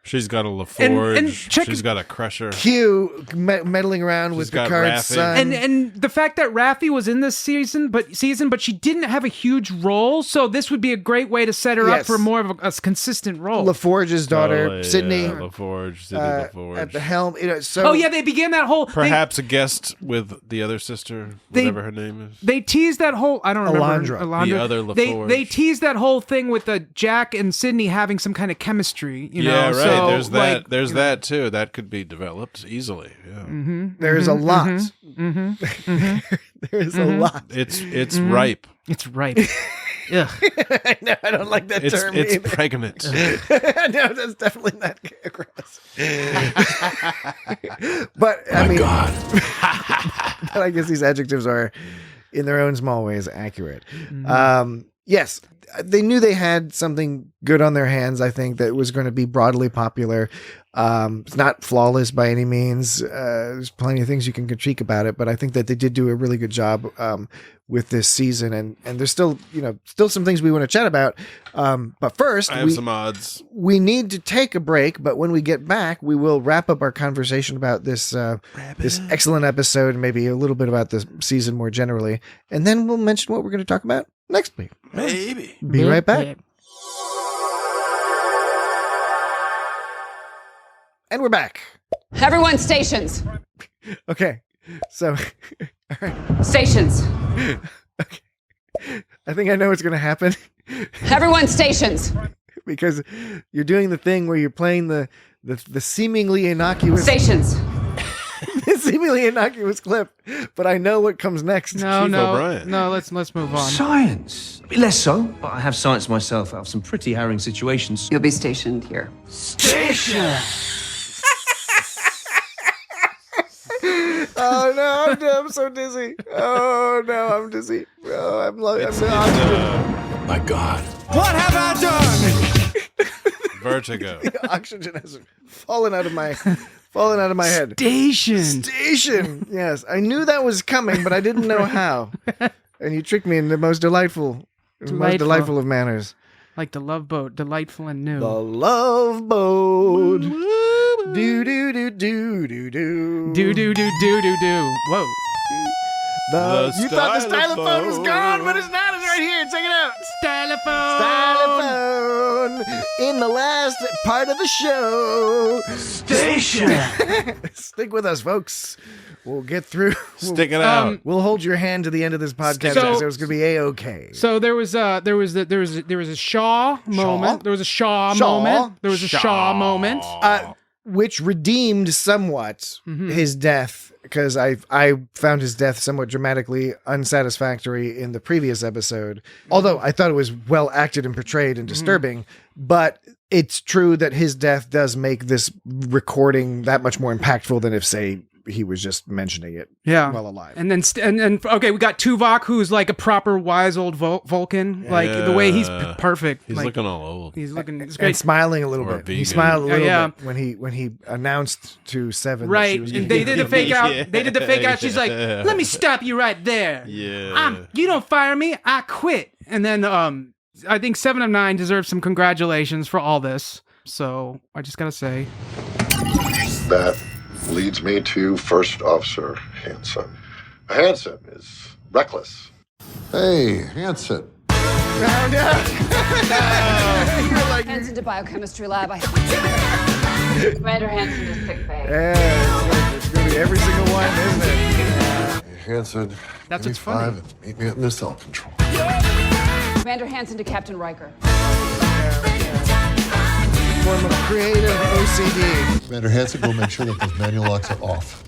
Speaker 7: She's got a LaForge. She's got a Crusher.
Speaker 6: Q meddling around with Picard's son.
Speaker 5: And the fact that Raffi was in this season, but she didn't have a huge role, so this would be a great way to set her up for more of a consistent role.
Speaker 6: LaForge's daughter,
Speaker 7: Totally,
Speaker 6: Sydney.
Speaker 7: yeah, LaForge, Sydney LaForge.
Speaker 6: At the helm. So
Speaker 5: oh yeah, they began that whole.
Speaker 7: Perhaps a guest with the other sister, whatever her name is.
Speaker 5: They teased that whole. I don't remember.
Speaker 6: Alondra.
Speaker 7: The other LaForge.
Speaker 5: They teased that whole thing with the Jack and Sydney having some kind of chemistry. You know?
Speaker 7: Right.
Speaker 5: So,
Speaker 7: there's that.
Speaker 5: like,
Speaker 7: There's that too. That could be developed easily. Yeah.
Speaker 6: There's a lot. There's a lot.
Speaker 7: It's ripe.
Speaker 5: It's ripe. Ugh.
Speaker 6: I know, I don't like that term
Speaker 7: It's
Speaker 6: either.
Speaker 7: pregnant.
Speaker 6: No, that's definitely not aggressive. But I mean,
Speaker 12: God.
Speaker 6: but I guess these adjectives are, in their own small ways, accurate. Yes, they knew they had something good on their hands. I think that was going to be broadly popular. It's not flawless by any means. There's plenty of things you can critique about it, but I think that they did do a really good job with this season. And there's still some things we want to chat about. But first,
Speaker 7: I have some odds.
Speaker 6: We need to take a break, but when we get back, we will wrap up our conversation about this this excellent episode and maybe a little bit about the season more generally, and then we'll mention what we're going to talk about next week.
Speaker 7: Maybe.
Speaker 6: Be right back. And we're back.
Speaker 10: Everyone, stations.
Speaker 6: Okay, so all right.
Speaker 10: Stations.
Speaker 6: Okay. I think I know what's going to happen.
Speaker 10: Everyone, stations.
Speaker 6: Because you're doing the thing where you're playing the seemingly innocuous
Speaker 10: Stations.
Speaker 6: the seemingly innocuous clip, but I know what comes next.
Speaker 7: Chief O'Brien.
Speaker 5: No. Let's move on.
Speaker 8: Science. Less so, but I have science myself out of some pretty harrowing situations.
Speaker 10: You'll be stationed here.
Speaker 6: Oh no, I'm so dizzy. Oh no, I'm dizzy. Oh, I'm
Speaker 12: My God.
Speaker 2: What have I done?
Speaker 7: Vertigo.
Speaker 6: the oxygen has fallen out of my head. Station. Yes, I knew that was coming, but I didn't know how. And you tricked me in the most delightful of manners.
Speaker 5: Like the Love Boat, delightful and new.
Speaker 6: The Love Boat. Do do do do do do.
Speaker 5: Do do do do do do. Whoa.
Speaker 6: You thought the stylophone was gone, but it's not. It's right here. Check it out. Stylophone. In the last part of the show.
Speaker 2: Station.
Speaker 6: Stick with us, folks. We'll get through.
Speaker 7: Stick it out.
Speaker 6: We'll hold your hand to the end of this podcast
Speaker 5: So-
Speaker 6: episode. It's going to be A-okay.
Speaker 5: So there was a Shaw moment. There was a Shaw moment. There was a Shaw moment.
Speaker 6: Which redeemed somewhat his death, because I found his death somewhat dramatically unsatisfactory in the previous episode. Although I thought it was well acted and portrayed and disturbing, but it's true that his death does make this recording that much more impactful than if, say, he was just mentioning it while alive.
Speaker 5: And then okay, we got Tuvok, who's like a proper wise old Vulcan. Like the way he's perfect.
Speaker 7: He's
Speaker 5: like,
Speaker 7: looking all old.
Speaker 5: He's looking. It's
Speaker 6: And
Speaker 5: great.
Speaker 6: smiling a little
Speaker 7: Or a
Speaker 6: bit. He
Speaker 7: vegan.
Speaker 6: smiled a little
Speaker 5: Yeah.
Speaker 6: bit when he announced to Seven.
Speaker 5: Right,
Speaker 6: That she was
Speaker 5: and they did the fake out. They did the fake out. She's like,
Speaker 7: Yeah.
Speaker 5: "Let me stop you right there.
Speaker 7: Yeah.
Speaker 5: You don't fire me. I quit." And then I think 7 of 9 deserves some congratulations for all this. So I just gotta say,
Speaker 12: That leads me to First Officer Hansen. Hansen is reckless. Hey, Hansen.
Speaker 10: Hansen to biochemistry lab. Commander Hansen to sick bay.
Speaker 6: Yeah, it's going to be every single one, isn't it?
Speaker 12: Hey, Hansen.
Speaker 5: That's
Speaker 12: give me
Speaker 5: what's funny.
Speaker 12: 5 and meet me at missile control.
Speaker 10: Commander Hansen to Captain Riker.
Speaker 6: Form of creative OCD.
Speaker 12: Commander Hansen, go make sure that those manual locks are off.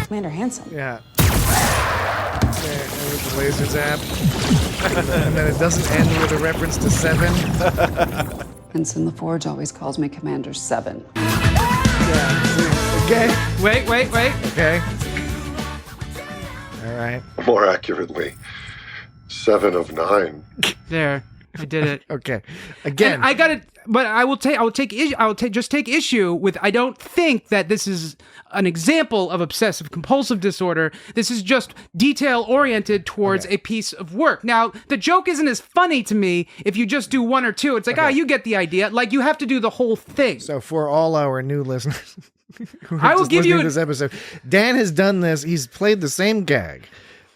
Speaker 10: Commander Hansen.
Speaker 6: Yeah. Okay, and with the laser zap. And then it doesn't end with a reference to 7.
Speaker 10: Hansen LaForge always calls me Commander 7.
Speaker 6: Yeah. Okay.
Speaker 5: wait.
Speaker 6: Okay. All right.
Speaker 12: More accurately, 7 of 9.
Speaker 5: There, I did it.
Speaker 6: Okay. Again,
Speaker 5: And I got it, but I will take issue with. I don't think that this is an example of obsessive compulsive disorder. This is just detail oriented towards a piece of work. Now, the joke isn't as funny to me if you just do 1 or 2. It's like, you get the idea. Like, you have to do the whole thing.
Speaker 6: So for all our new listeners who are
Speaker 5: I will
Speaker 6: just
Speaker 5: give you
Speaker 6: listening to this episode, Dan has done this. He's played the same gag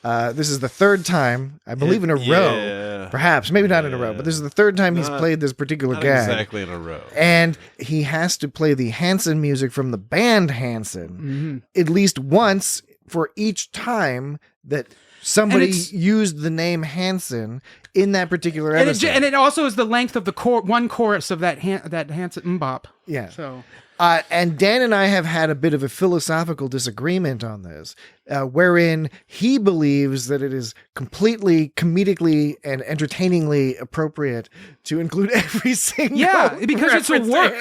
Speaker 6: This is the third time, I believe, in a row. Perhaps, maybe not in a row, but this is the third time he's played this particular gag.
Speaker 7: Exactly in a row.
Speaker 6: And he has to play the Hanson music from the band Hanson at least once for each time that somebody used the name Hanson in that particular episode.
Speaker 5: And it also is the length of the one chorus of that Hanson Mbop.
Speaker 6: Yeah.
Speaker 5: So.
Speaker 6: And Dan and I have had a bit of a philosophical disagreement on this, wherein he believes that it is completely comedically and entertainingly appropriate to include every single
Speaker 5: because it's a work.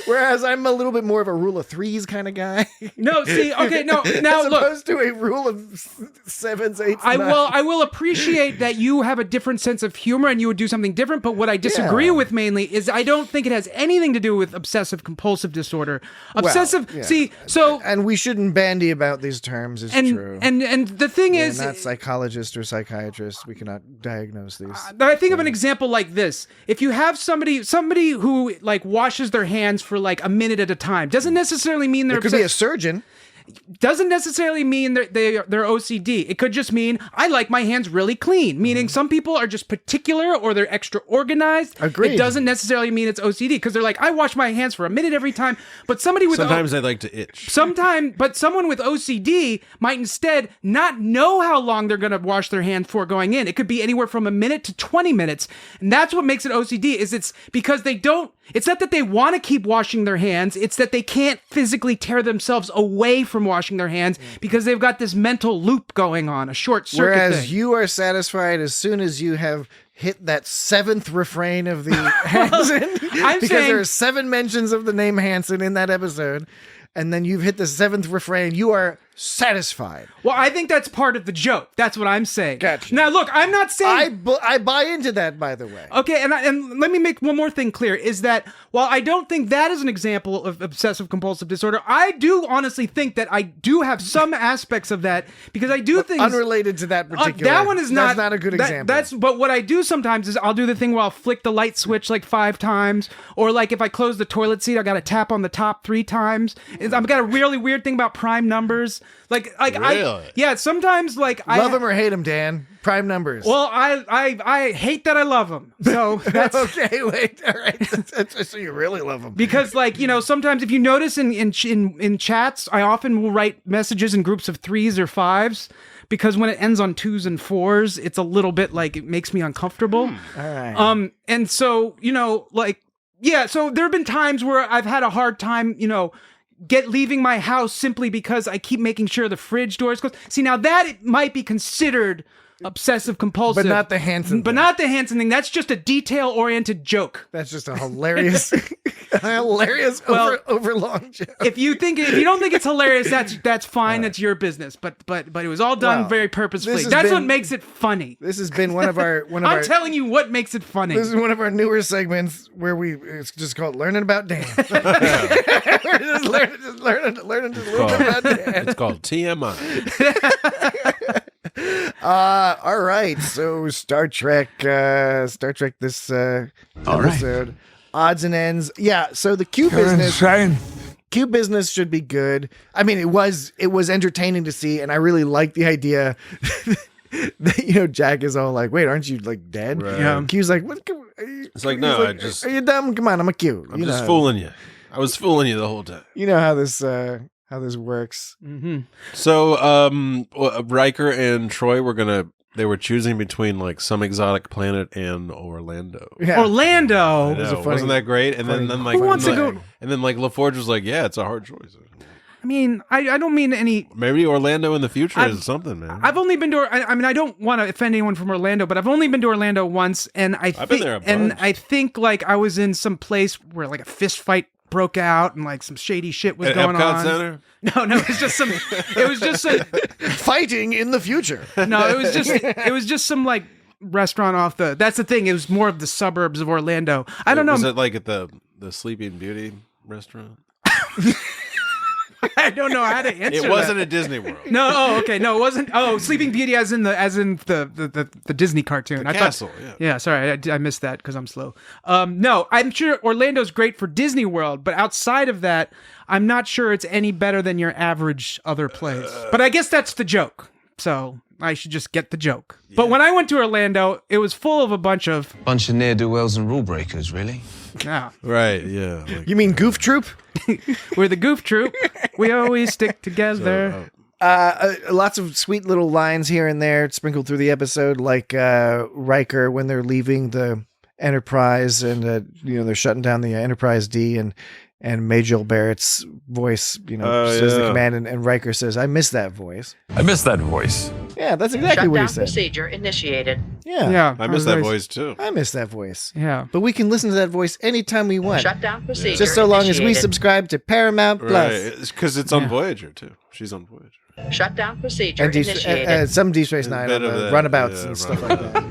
Speaker 6: Whereas I'm a little bit more of a rule of threes kind of guy.
Speaker 5: No, see, okay, no, now
Speaker 6: as
Speaker 5: look,
Speaker 6: opposed to a rule of 7s, 8s.
Speaker 5: I will appreciate that you have a different sense of humor and you would do something different. But what I disagree with mainly is I don't think it has anything to do with obsessive compulsive disorder.
Speaker 6: And we shouldn't bandy about these terms. It's true.
Speaker 5: And the thing is,
Speaker 6: we're not psychologists or psychiatrists. We cannot diagnose these.
Speaker 5: I think of an example like this. If you have somebody who like washes their hands for like a minute at a time, doesn't necessarily mean they're
Speaker 6: It could be a surgeon.
Speaker 5: Doesn't necessarily mean they're OCD. It could just mean I like my hands really clean, meaning some people are just particular or they're extra organized.
Speaker 6: Agreed.
Speaker 5: It doesn't necessarily mean it's OCD because they're like, I wash my hands for a minute every time. But sometimes
Speaker 7: I like to itch.
Speaker 5: But someone with OCD might instead not know how long they're going to wash their hands for going in. It could be anywhere from a minute to 20 minutes. And that's what makes it OCD is it's because it's not that they want to keep washing their hands. It's that they can't physically tear themselves away from washing their hands because they've got this mental loop going on, a short circuit
Speaker 6: Whereas
Speaker 5: thing.
Speaker 6: you are satisfied as soon as you have hit that 7th refrain of the Hanson. Because there are 7 mentions of the name Hanson in that episode. And then you've hit the 7th refrain. You are satisfied.
Speaker 5: Well, I think that's part of the joke. That's what I'm saying.
Speaker 6: Gotcha.
Speaker 5: Now, look, I'm not saying...
Speaker 6: I buy into that, by the way.
Speaker 5: Okay, and let me make one more thing clear, is that while I don't think that is an example of obsessive-compulsive disorder, I do honestly think that I do have some aspects of that, because I do things...
Speaker 6: Unrelated to that particular...
Speaker 5: that one is not...
Speaker 6: That's not a good example.
Speaker 5: But what I do sometimes is I'll do the thing where I'll flick the light switch like 5 times, or like if I close the toilet seat, I gotta tap on the top 3 times. I've got a really weird thing about prime numbers.
Speaker 7: Really?
Speaker 5: Sometimes
Speaker 6: love them or hate them, Dan. Prime numbers.
Speaker 5: Well, I hate that I love them. So that's
Speaker 6: okay. Wait, all right. So you really love them
Speaker 5: because, sometimes if you notice in chats, I often will write messages in groups of 3s or 5s. Because when it ends on 2s and 4s, it's a little bit it makes me uncomfortable.
Speaker 6: All right.
Speaker 5: And so so there have been times where I've had a hard time, leaving my house simply because I keep making sure the fridge door is closed. See, now that might be considered obsessive compulsive,
Speaker 6: but not the Hanson.
Speaker 5: Thing. That's just a detail-oriented joke.
Speaker 6: That's just a hilarious, overlong joke.
Speaker 5: If you don't think it's hilarious, that's fine. That's your business. But it was all done very purposefully. That's what makes it funny.
Speaker 6: This has been one of our.
Speaker 5: I'm telling you what makes it funny.
Speaker 6: This is one of our newer segments where it's just called "Learning About Dan." We're just learning a little bit about Dan.
Speaker 7: It's called TMI.
Speaker 6: All right, so Star Trek this episode, odds and ends. Yeah, so the Q business should be good. I mean, it was entertaining to see, and I really like the idea that Jack is all like, "Wait, aren't you dead?"
Speaker 7: Right.
Speaker 6: Yeah. Q's like, "What?"
Speaker 7: It's like, "No,
Speaker 6: are you dumb? Come on, I'm a Q.
Speaker 7: I'm just fooling you. I was fooling you the whole time."
Speaker 6: You know how this works.
Speaker 5: Mm-hmm.
Speaker 7: So, Riker and Troy they were choosing between some exotic planet and Orlando.
Speaker 5: Yeah. Orlando
Speaker 7: wasn't that great? And then
Speaker 5: who wants to go?
Speaker 7: And then LaForge was like, "Yeah, it's a hard choice."
Speaker 5: I mean, I don't mean any.
Speaker 7: Maybe Orlando in the future is something, man.
Speaker 5: I've only been to. I mean, I don't want to offend anyone from Orlando, but I've only been to Orlando once, and I've
Speaker 7: been there a bunch.
Speaker 5: And I think I was in some place where a fist fight broke out and some shady shit was going
Speaker 7: Epcot
Speaker 5: on.
Speaker 7: Center?
Speaker 5: No, it was just some. It was just some
Speaker 6: fighting in the future.
Speaker 5: No, it was just some restaurant off the. That's the thing. It was more of the suburbs of Orlando. I don't know.
Speaker 7: Was it at the Sleeping Beauty restaurant?
Speaker 5: I don't know how to answer.
Speaker 7: It wasn't a Disney World.
Speaker 5: No, oh, okay, no, it wasn't. Oh, Sleeping Beauty, as in the Disney cartoon.
Speaker 7: The castle.
Speaker 5: Yeah, sorry, I missed that because I'm slow. No, I'm sure Orlando's great for Disney World, but outside of that, I'm not sure it's any better than your average other place. But I guess that's the joke. so I should just get the joke. Yeah. But when I went to Orlando, it was full of a bunch of
Speaker 8: ne'er-do-wells and rule breakers, really?
Speaker 5: Yeah.
Speaker 7: Right, yeah. Like,
Speaker 6: you mean Goof Troop?
Speaker 5: We're the Goof Troop. We always stick together.
Speaker 6: Lots of sweet little lines here and there sprinkled through the episode, like Riker when they're leaving the Enterprise and they're shutting down the Enterprise D, and Majel Barrett's voice says the command, and Riker says, "I miss that voice."
Speaker 13: I miss that voice.
Speaker 6: Yeah, that's exactly what he said.
Speaker 14: Shutdown procedure initiated.
Speaker 6: Yeah,
Speaker 7: I miss that voice too.
Speaker 6: I miss that voice.
Speaker 5: Yeah,
Speaker 6: but we can listen to that voice anytime we want.
Speaker 14: Shutdown procedure
Speaker 6: just so long as we subscribe to Paramount Plus.
Speaker 7: Right, because it's on Voyager too. She's on Voyager.
Speaker 14: Shutdown procedure initiated.
Speaker 6: Some Deep Space Nine on the runabouts and stuff like that.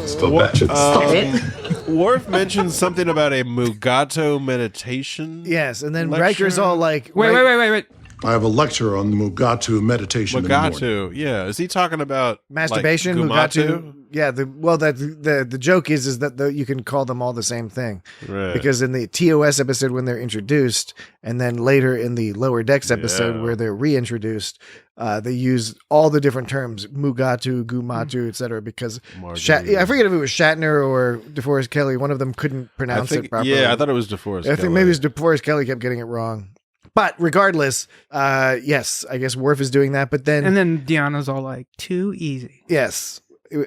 Speaker 13: Stop it.
Speaker 7: Worf mentioned something about a Mugato meditation.
Speaker 6: Yes, and then
Speaker 7: lecture?
Speaker 6: Riker's all like,
Speaker 5: wait.
Speaker 12: I have a lecture on the Mugatu meditation.
Speaker 7: Mugatu, yeah. Is he talking about
Speaker 6: masturbation?
Speaker 7: Like,
Speaker 6: Mugatu? Yeah. The joke is that you can call them all the same thing,
Speaker 7: right?
Speaker 6: Because in the TOS episode when they're introduced, and then later in the Lower Decks episode where they're reintroduced, they use all the different terms: Mugatu, Gumatu, etc. Because I forget if it was Shatner or DeForest Kelley. One of them couldn't pronounce it properly.
Speaker 7: Yeah, I thought it was DeForest Kelley.
Speaker 6: I think maybe it was DeForest Kelley kept getting it wrong. But regardless, yes, I guess Worf is doing that. But then,
Speaker 5: and then Deanna's all like, "Too easy."
Speaker 6: Yes,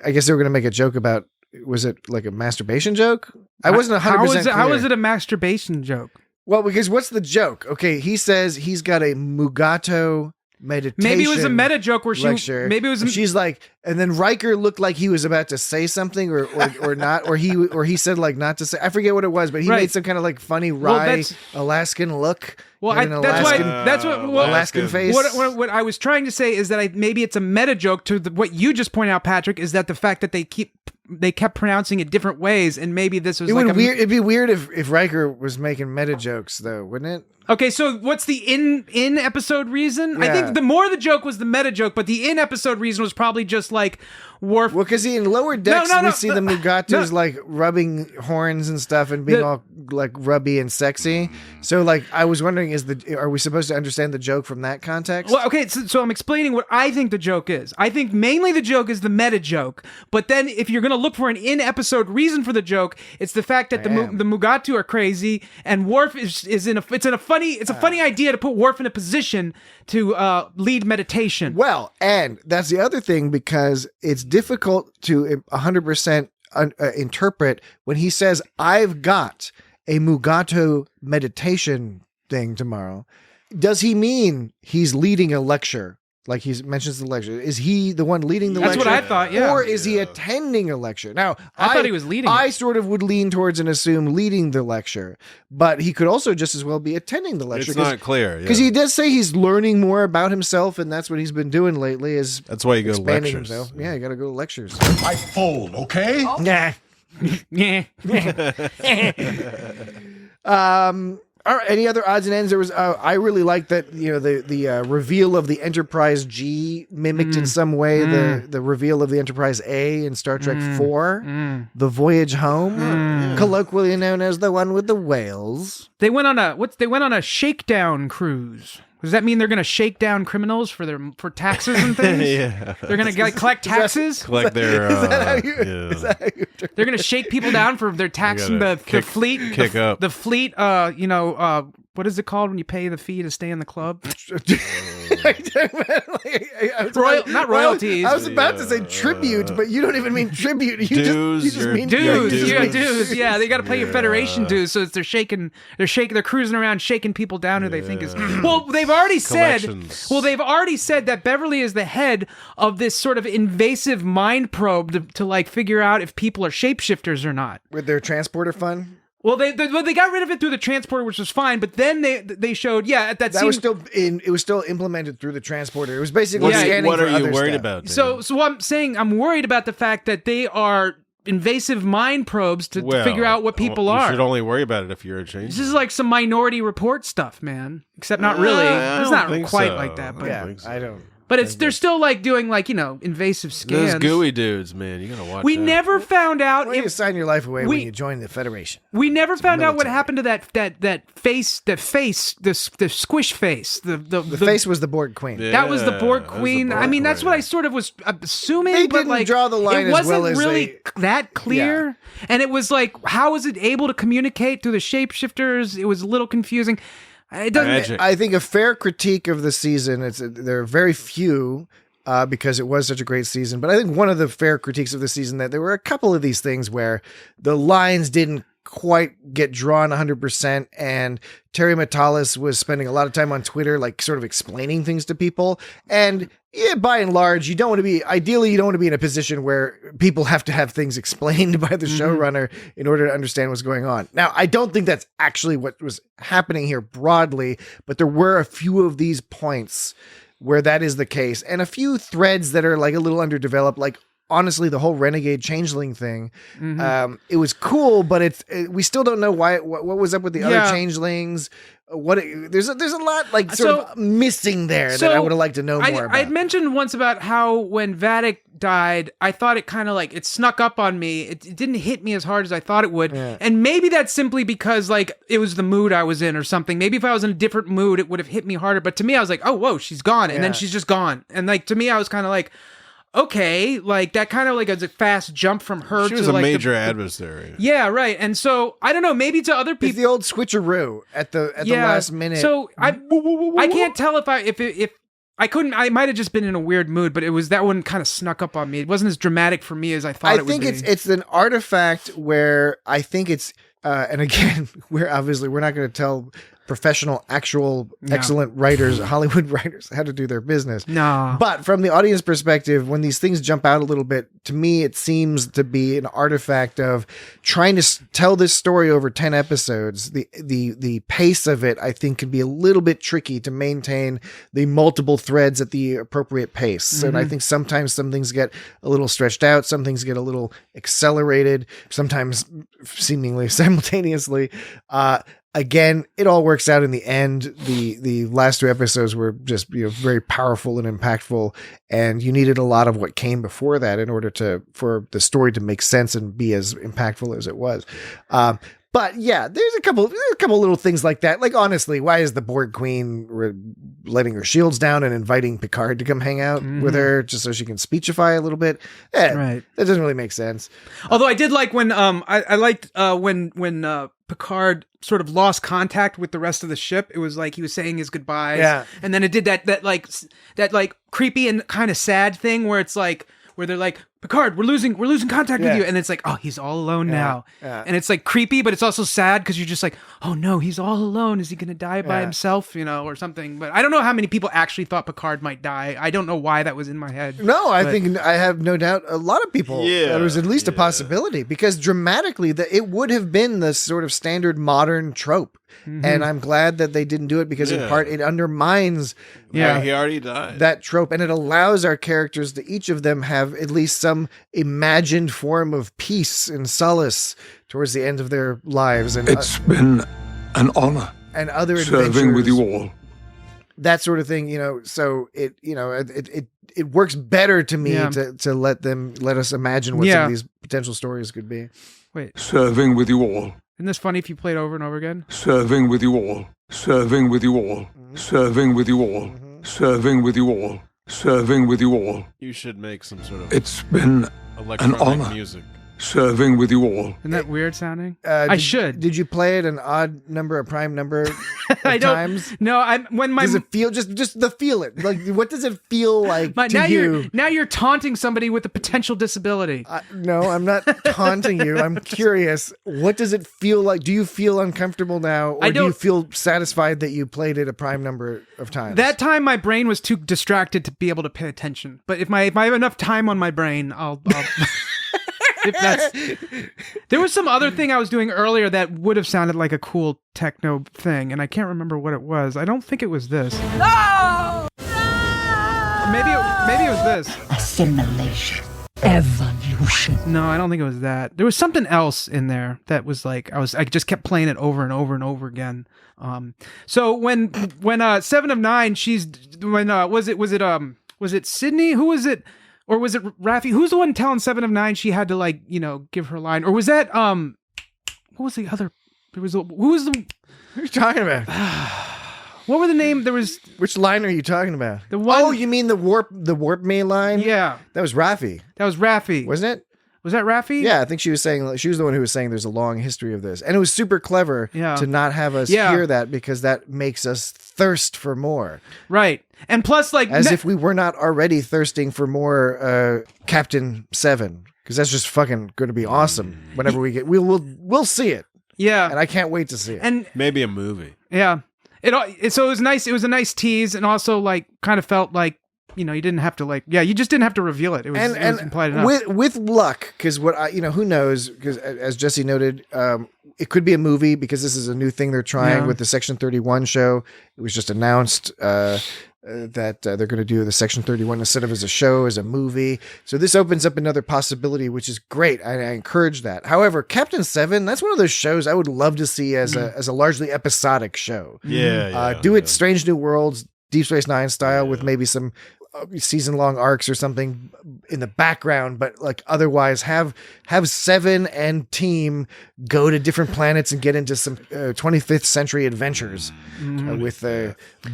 Speaker 6: I guess they were going to make a joke about. Was it like a masturbation joke? I wasn't 100% clear.
Speaker 5: How is it a masturbation joke?
Speaker 6: Well, because what's the joke? Okay, he says he's got a Mugato meditation.
Speaker 5: Maybe it was a meta joke where
Speaker 6: she's like, and then Riker looked like he was about to say something or not, or he said like not to say. I forget what it was, but he made some kind of like funny wry Alaskan look.
Speaker 5: Well, that's what
Speaker 6: Alaskan face.
Speaker 5: What I was trying to say is that maybe it's a meta joke to what you just pointed out, Patrick, is that the fact that they kept pronouncing it different ways, and maybe this was
Speaker 6: it'd be weird if Riker was making meta jokes, though, wouldn't it?
Speaker 5: Okay, so what's the in episode reason? Yeah. I think the more the joke was the meta joke, but the in episode reason was probably just like Worf.
Speaker 6: Well, because in Lower Decks we see the Mugatos like rubbing horns and stuff and being all like rubby and sexy. So like I was wondering, are we supposed to understand the joke from that context?
Speaker 5: Well, okay, so I'm explaining what I think the joke is. I think mainly the joke is the meta joke, but then if you're gonna look for an in episode reason for the joke, it's the fact that the Mugatu are crazy and Worf is in a funny idea to put Worf in a position to lead meditation.
Speaker 6: Well, and that's the other thing, because it's difficult to 100% interpret when he says, "I've got a Mugato meditation thing tomorrow." Does he mean he's leading a lecture? Like he mentions the lecture. Is he the one leading the lecture?
Speaker 5: That's what I thought, yeah.
Speaker 6: Or is he attending a lecture? Now,
Speaker 5: I thought he was leading.
Speaker 6: I sort of would lean towards and assume leading the lecture, but he could also just as well be attending the lecture.
Speaker 7: It's not clear.
Speaker 6: Because he does say he's learning more about himself, and that's what he's been doing lately. That's
Speaker 7: why you go to lectures.
Speaker 6: Himself. Yeah, you got to go to lectures.
Speaker 12: I fold, okay?
Speaker 6: Nah. All right, any other odds and ends? There was. I really liked that. The reveal of the Enterprise G mimicked in some way the reveal of the Enterprise A in Star Trek 4, the Voyage Home, colloquially known as the one with the whales.
Speaker 5: They went on a shakedown cruise. Does that mean they're going to shake down criminals for taxes and things? Yeah. They're going to collect taxes?
Speaker 7: Collect their...
Speaker 6: Is that how you
Speaker 5: they're going to shake people down for their tax and the fleet.
Speaker 7: Kick up.
Speaker 5: The fleet, what is it called when you pay the fee to stay in the club? Not royalties.
Speaker 6: I was about to say tribute, but you don't even mean tribute. You
Speaker 7: dues.
Speaker 6: just mean
Speaker 5: dues. Yeah, dues. Yeah, they got to pay your Federation dues. So they're cruising around shaking people down who they think is. Well, they've already said that Beverly is the head of this sort of invasive mind probe to like figure out if people are shapeshifters or not.
Speaker 6: With their transporter fun.
Speaker 5: Well, they got rid of it through the transporter, which was fine. But then they showed, that
Speaker 6: was still it was still implemented through the transporter. It was basically scanning
Speaker 7: what
Speaker 6: for
Speaker 7: are you
Speaker 6: other
Speaker 7: worried
Speaker 6: stuff.
Speaker 7: about?
Speaker 5: So I'm saying I'm worried about the fact that they are invasive mind probes to figure out what people are.
Speaker 7: You should only worry about it if you're a change.
Speaker 5: This is like some Minority Report stuff, man. Except not really. It's not quite like that. But
Speaker 6: I don't.
Speaker 5: But they're still like doing like, invasive scans.
Speaker 7: Those gooey dudes, man, you gotta watch.
Speaker 5: We never found out
Speaker 6: if you sign your life away when you join the Federation.
Speaker 5: We never found out what happened to that face, the squish face. The
Speaker 6: face was the Borg Queen.
Speaker 5: Yeah, that was the Borg Queen. That's what I sort of was assuming.
Speaker 6: They didn't draw the line
Speaker 5: as
Speaker 6: well as
Speaker 5: it wasn't really that clear. Yeah. And it was like, how was it able to communicate through the shapeshifters? It was a little confusing. It doesn't.
Speaker 6: I think a fair critique of the season. There are very few. Because it was such a great season. But I think one of the fair critiques of the season that there were a couple of these things where the lines didn't quite get drawn 100%, and Terry Matalas was spending a lot of time on Twitter, like sort of explaining things to people. And yeah, by and large, you don't want to be in a position where people have to have things explained by the showrunner in order to understand what's going on. Now, I don't think that's actually what was happening here broadly, but there were a few of these points where that is the case, and a few threads that are like a little underdeveloped, like honestly, the whole Renegade Changeling thing. It was cool, but we still don't know what was up with the other changelings. There's a lot like sort of missing there that I would have liked to know more about.
Speaker 5: I mentioned once about how when Vadic died, I thought it kind of like it snuck up on me. It didn't hit me as hard as I thought it would. Yeah. And maybe that's simply because like it was the mood I was in or something. Maybe if I was in a different mood, it would have hit me harder. But to me, I was like, oh, whoa, she's gone. And then she's just gone. And like to me, I was kind of like, okay, like that kind of like was a fast jump from her.
Speaker 7: She was
Speaker 5: to
Speaker 7: a major adversary.
Speaker 5: Yeah, right. And so I don't know, maybe to other people,
Speaker 6: it's the old switcheroo at the last minute.
Speaker 5: So I can't tell if I couldn't. I might have just been in a weird mood, but that one kind of snuck up on me. It wasn't as dramatic for me as I thought.
Speaker 6: I think it's an artifact where I think it's and again, we're not going to tell professional, excellent writers, Hollywood writers, how to do their business.
Speaker 5: No.
Speaker 6: But from the audience perspective, when these things jump out a little bit, to me, it seems to be an artifact of trying to tell this story over 10 episodes. The pace of it, I think, can be a little bit tricky to maintain the multiple threads at the appropriate pace. And I think sometimes some things get a little stretched out, some things get a little accelerated, sometimes seemingly simultaneously. Again, it all works out in the end. The last two episodes were just very powerful and impactful, and you needed a lot of what came before that in order for the story to make sense and be as impactful as it was. But yeah, there's a couple little things like that. Like honestly, why is the Borg Queen letting her shields down and inviting Picard to come hang out with her just so she can speechify a little bit? Right. That doesn't really make sense.
Speaker 5: Although I did like when I liked when Picard sort of lost contact with the rest of the ship. It was like he was saying his goodbyes.
Speaker 6: Yeah.
Speaker 5: And then it did that creepy and kind of sad thing where it's like where they're like, Picard, we're losing contact with you. And it's like, oh, he's all alone now. Yeah. And it's like creepy, but it's also sad because you're just like, oh no, he's all alone. Is he going to die by himself, or something? But I don't know how many people actually thought Picard might die. I don't know why that was in my head.
Speaker 6: No, I think I have no doubt a lot of people, there was at least a possibility because dramatically it would have been the sort of standard modern trope. And I'm glad that they didn't do it because in part it undermines
Speaker 7: he already died.
Speaker 6: That trope, and it allows our characters to each of them have at least some imagined form of peace and solace towards the end of their lives. And
Speaker 4: it's been an honor
Speaker 6: and other
Speaker 4: serving with you all.
Speaker 6: That sort of thing, so it works better to me to let us imagine what some of these potential stories could be.
Speaker 5: Wait.
Speaker 4: Serving with you all.
Speaker 5: Isn't this funny if you play it over and over again?
Speaker 4: Serving with you all. Serving with you all. Serving with you all. Serving with you all. Serving with you all.
Speaker 7: You should make some sort of
Speaker 4: It's been an honor
Speaker 7: music.
Speaker 4: Serving with you all.
Speaker 5: Isn't that weird sounding? I should.
Speaker 6: Did you play it an odd number, a prime number of times?
Speaker 5: No,
Speaker 6: does it feel just the feel it? Like, what does it feel like to you?
Speaker 5: Now you're taunting somebody with a potential disability.
Speaker 6: No, I'm not taunting you. I'm curious. What does it feel like? Do you feel uncomfortable now, or do you feel satisfied that you played it a prime number of times?
Speaker 5: That time, my brain was too distracted to be able to pay attention. But if I have enough time on my brain, I'll there was some other thing I was doing earlier that would have sounded like a cool techno thing, and I can't remember what it was. I don't think it was this. No! Maybe it was this.
Speaker 15: Assimilation. Evolution.
Speaker 5: No, I don't think it was that. There was something else in there that was like I just kept playing it over and over and over again. So when 7 of 9, was it Was it Sydney? Who was it? Or was it Raffi? Who's the one telling 7 of 9 she had to like, give her line? Or was that what was the other? Who was the?
Speaker 6: What are you talking about?
Speaker 5: What were the name? There was.
Speaker 6: Which line are you talking about?
Speaker 5: The one.
Speaker 6: Oh, you mean the warp me line?
Speaker 5: Yeah,
Speaker 6: that was Raffi.
Speaker 5: That was Raffi,
Speaker 6: wasn't it?
Speaker 5: Was that Raffi?
Speaker 6: Yeah, I think she was the one who was saying there's a long history of this. And it was super clever to not have us hear that because that makes us thirst for more.
Speaker 5: Right. And plus, like...
Speaker 6: As if we were not already thirsting for more Captain 7. Because that's just fucking going to be awesome whenever we get... We'll see it.
Speaker 5: Yeah.
Speaker 6: And I can't wait to see it.
Speaker 5: And
Speaker 7: maybe a movie.
Speaker 5: Yeah. So it was nice. It was a nice tease and also like kind of felt like, you didn't have to you just didn't have to reveal it. It was implied enough.
Speaker 6: With luck, because who knows? Because as Jesse noted, it could be a movie because this is a new thing they're trying with the Section 31 show. It was just announced that they're going to do the Section 31 instead of as a show, as a movie. So this opens up another possibility, which is great. I encourage that. However, Captain 7, that's one of those shows I would love to see as a largely episodic show. Do it Strange New Worlds, Deep Space Nine style with maybe some season-long arcs or something in the background, but like otherwise have 7 and team go to different planets and get into some 25th century adventures with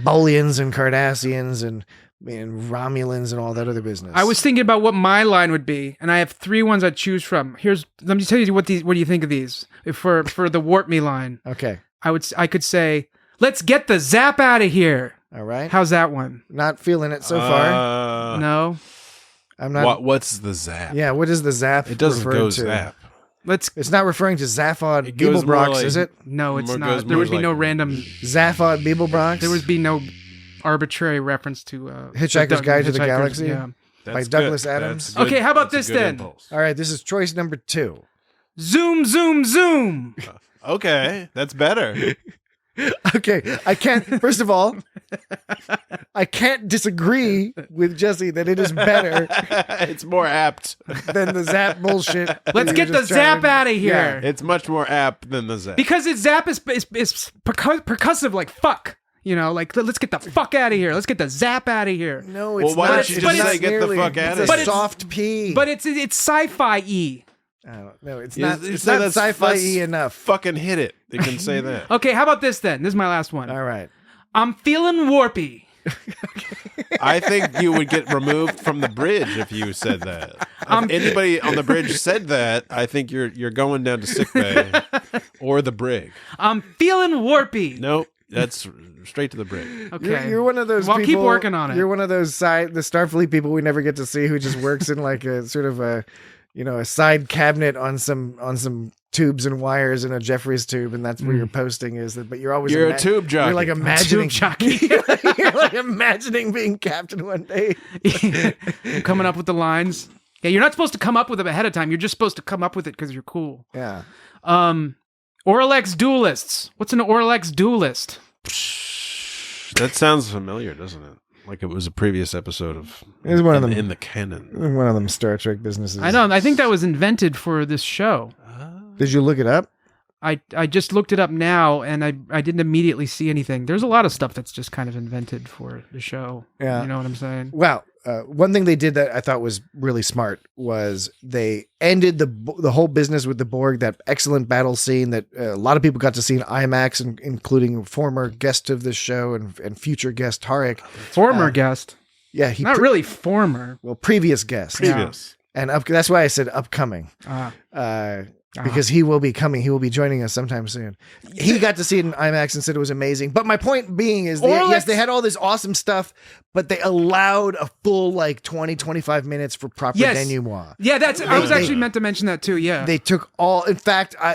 Speaker 6: Bolians and Cardassians and Romulans and all that other business.
Speaker 5: I was thinking about what my line would be, and I have 3 ones I'd choose from. Let me tell you what do you think of these for the warp me line?
Speaker 6: Okay,
Speaker 5: I could say, let's get the zap out of here.
Speaker 6: All right.
Speaker 5: How's that one?
Speaker 6: Not feeling it so far.
Speaker 5: No.
Speaker 7: I'm not. What's the zap?
Speaker 6: Yeah, what is the zap?
Speaker 7: It doesn't go
Speaker 6: to?
Speaker 7: Zap.
Speaker 6: It's not referring to Zaphod Beeblebrox, is it?
Speaker 5: No, it's not. There would be no random
Speaker 6: Zaphod Beeblebrox.
Speaker 5: There would be no arbitrary reference to
Speaker 6: Hitchhiker's Guide to the Galaxy.
Speaker 5: Yeah.
Speaker 6: By Douglas Adams.
Speaker 5: Okay, how about this then?
Speaker 6: Impulse. All right, this is choice number 2.
Speaker 5: Zoom, zoom, zoom.
Speaker 7: Okay, that's better.
Speaker 6: Okay, I can't. First of all, I can't disagree with Jesse that it is better.
Speaker 7: It's more apt
Speaker 6: than the zap bullshit.
Speaker 5: Let's get the zap out of here.
Speaker 7: Yeah, it's much more apt than the zap
Speaker 5: because its zap is percussive, like fuck. Let's get the fuck out of here. Let's get the zap out of here.
Speaker 6: No, it's
Speaker 7: why
Speaker 6: not.
Speaker 7: don't you just say get the fuck out of here?
Speaker 6: It's a soft P.
Speaker 5: But it's sci-fi-y.
Speaker 6: No, it's not. It's not sci-fi-y enough.
Speaker 7: Fucking hit it. You can say that.
Speaker 5: Okay, how about this then? This is my last one.
Speaker 6: All right.
Speaker 5: I'm feeling warpy.
Speaker 7: I think you would get removed from the bridge if you said that. If anybody on the bridge said that, I think you're going down to sickbay or the brig.
Speaker 5: I'm feeling warpy.
Speaker 7: Nope. That's straight to the brig.
Speaker 5: Okay.
Speaker 6: You're one of those people.
Speaker 5: Keep working on it.
Speaker 6: You're one of those the Starfleet people we never get to see who just works in like a sort of a side cabinet on some tubes and wires in a Jeffries tube, and that's where your posting is. But you're always
Speaker 7: a tube jockey.
Speaker 6: You're like imagining
Speaker 5: jockey.
Speaker 6: You're like imagining being captain one day.
Speaker 5: Coming up with the lines. Yeah, you're not supposed to come up with them ahead of time. You're just supposed to come up with it because you're cool.
Speaker 6: Yeah.
Speaker 5: Orlex duelists. What's an Orlex duelist?
Speaker 7: That sounds familiar, doesn't it? Like it was a previous episode of
Speaker 6: it's one of them
Speaker 7: in the canon.
Speaker 6: One of them Star Trek businesses.
Speaker 5: I know. I think that was invented for this show.
Speaker 6: Did you look it up?
Speaker 5: I just looked it up now, and I didn't immediately see anything. There's a lot of stuff that's just kind of invented for the show.
Speaker 6: Yeah.
Speaker 5: You know what I'm saying?
Speaker 6: Well, one thing they did that I thought was really smart was they ended the whole business with the Borg, that excellent battle scene that a lot of people got to see in IMAX, including former guest of this show and future guest Tarek.
Speaker 5: Former guest?
Speaker 6: Yeah.
Speaker 5: Not really former.
Speaker 6: Well, previous guest.
Speaker 7: Previous.
Speaker 6: Yeah. And that's why I said upcoming. Because he will be coming. He will be joining us sometime soon. He got to see it in IMAX and said it was amazing. But my point being is, yes, they had all this awesome stuff, but they allowed a full 20, 25 minutes for proper denouement.
Speaker 5: Yeah, I was actually meant to mention that too. Yeah,
Speaker 6: they took all. In fact, I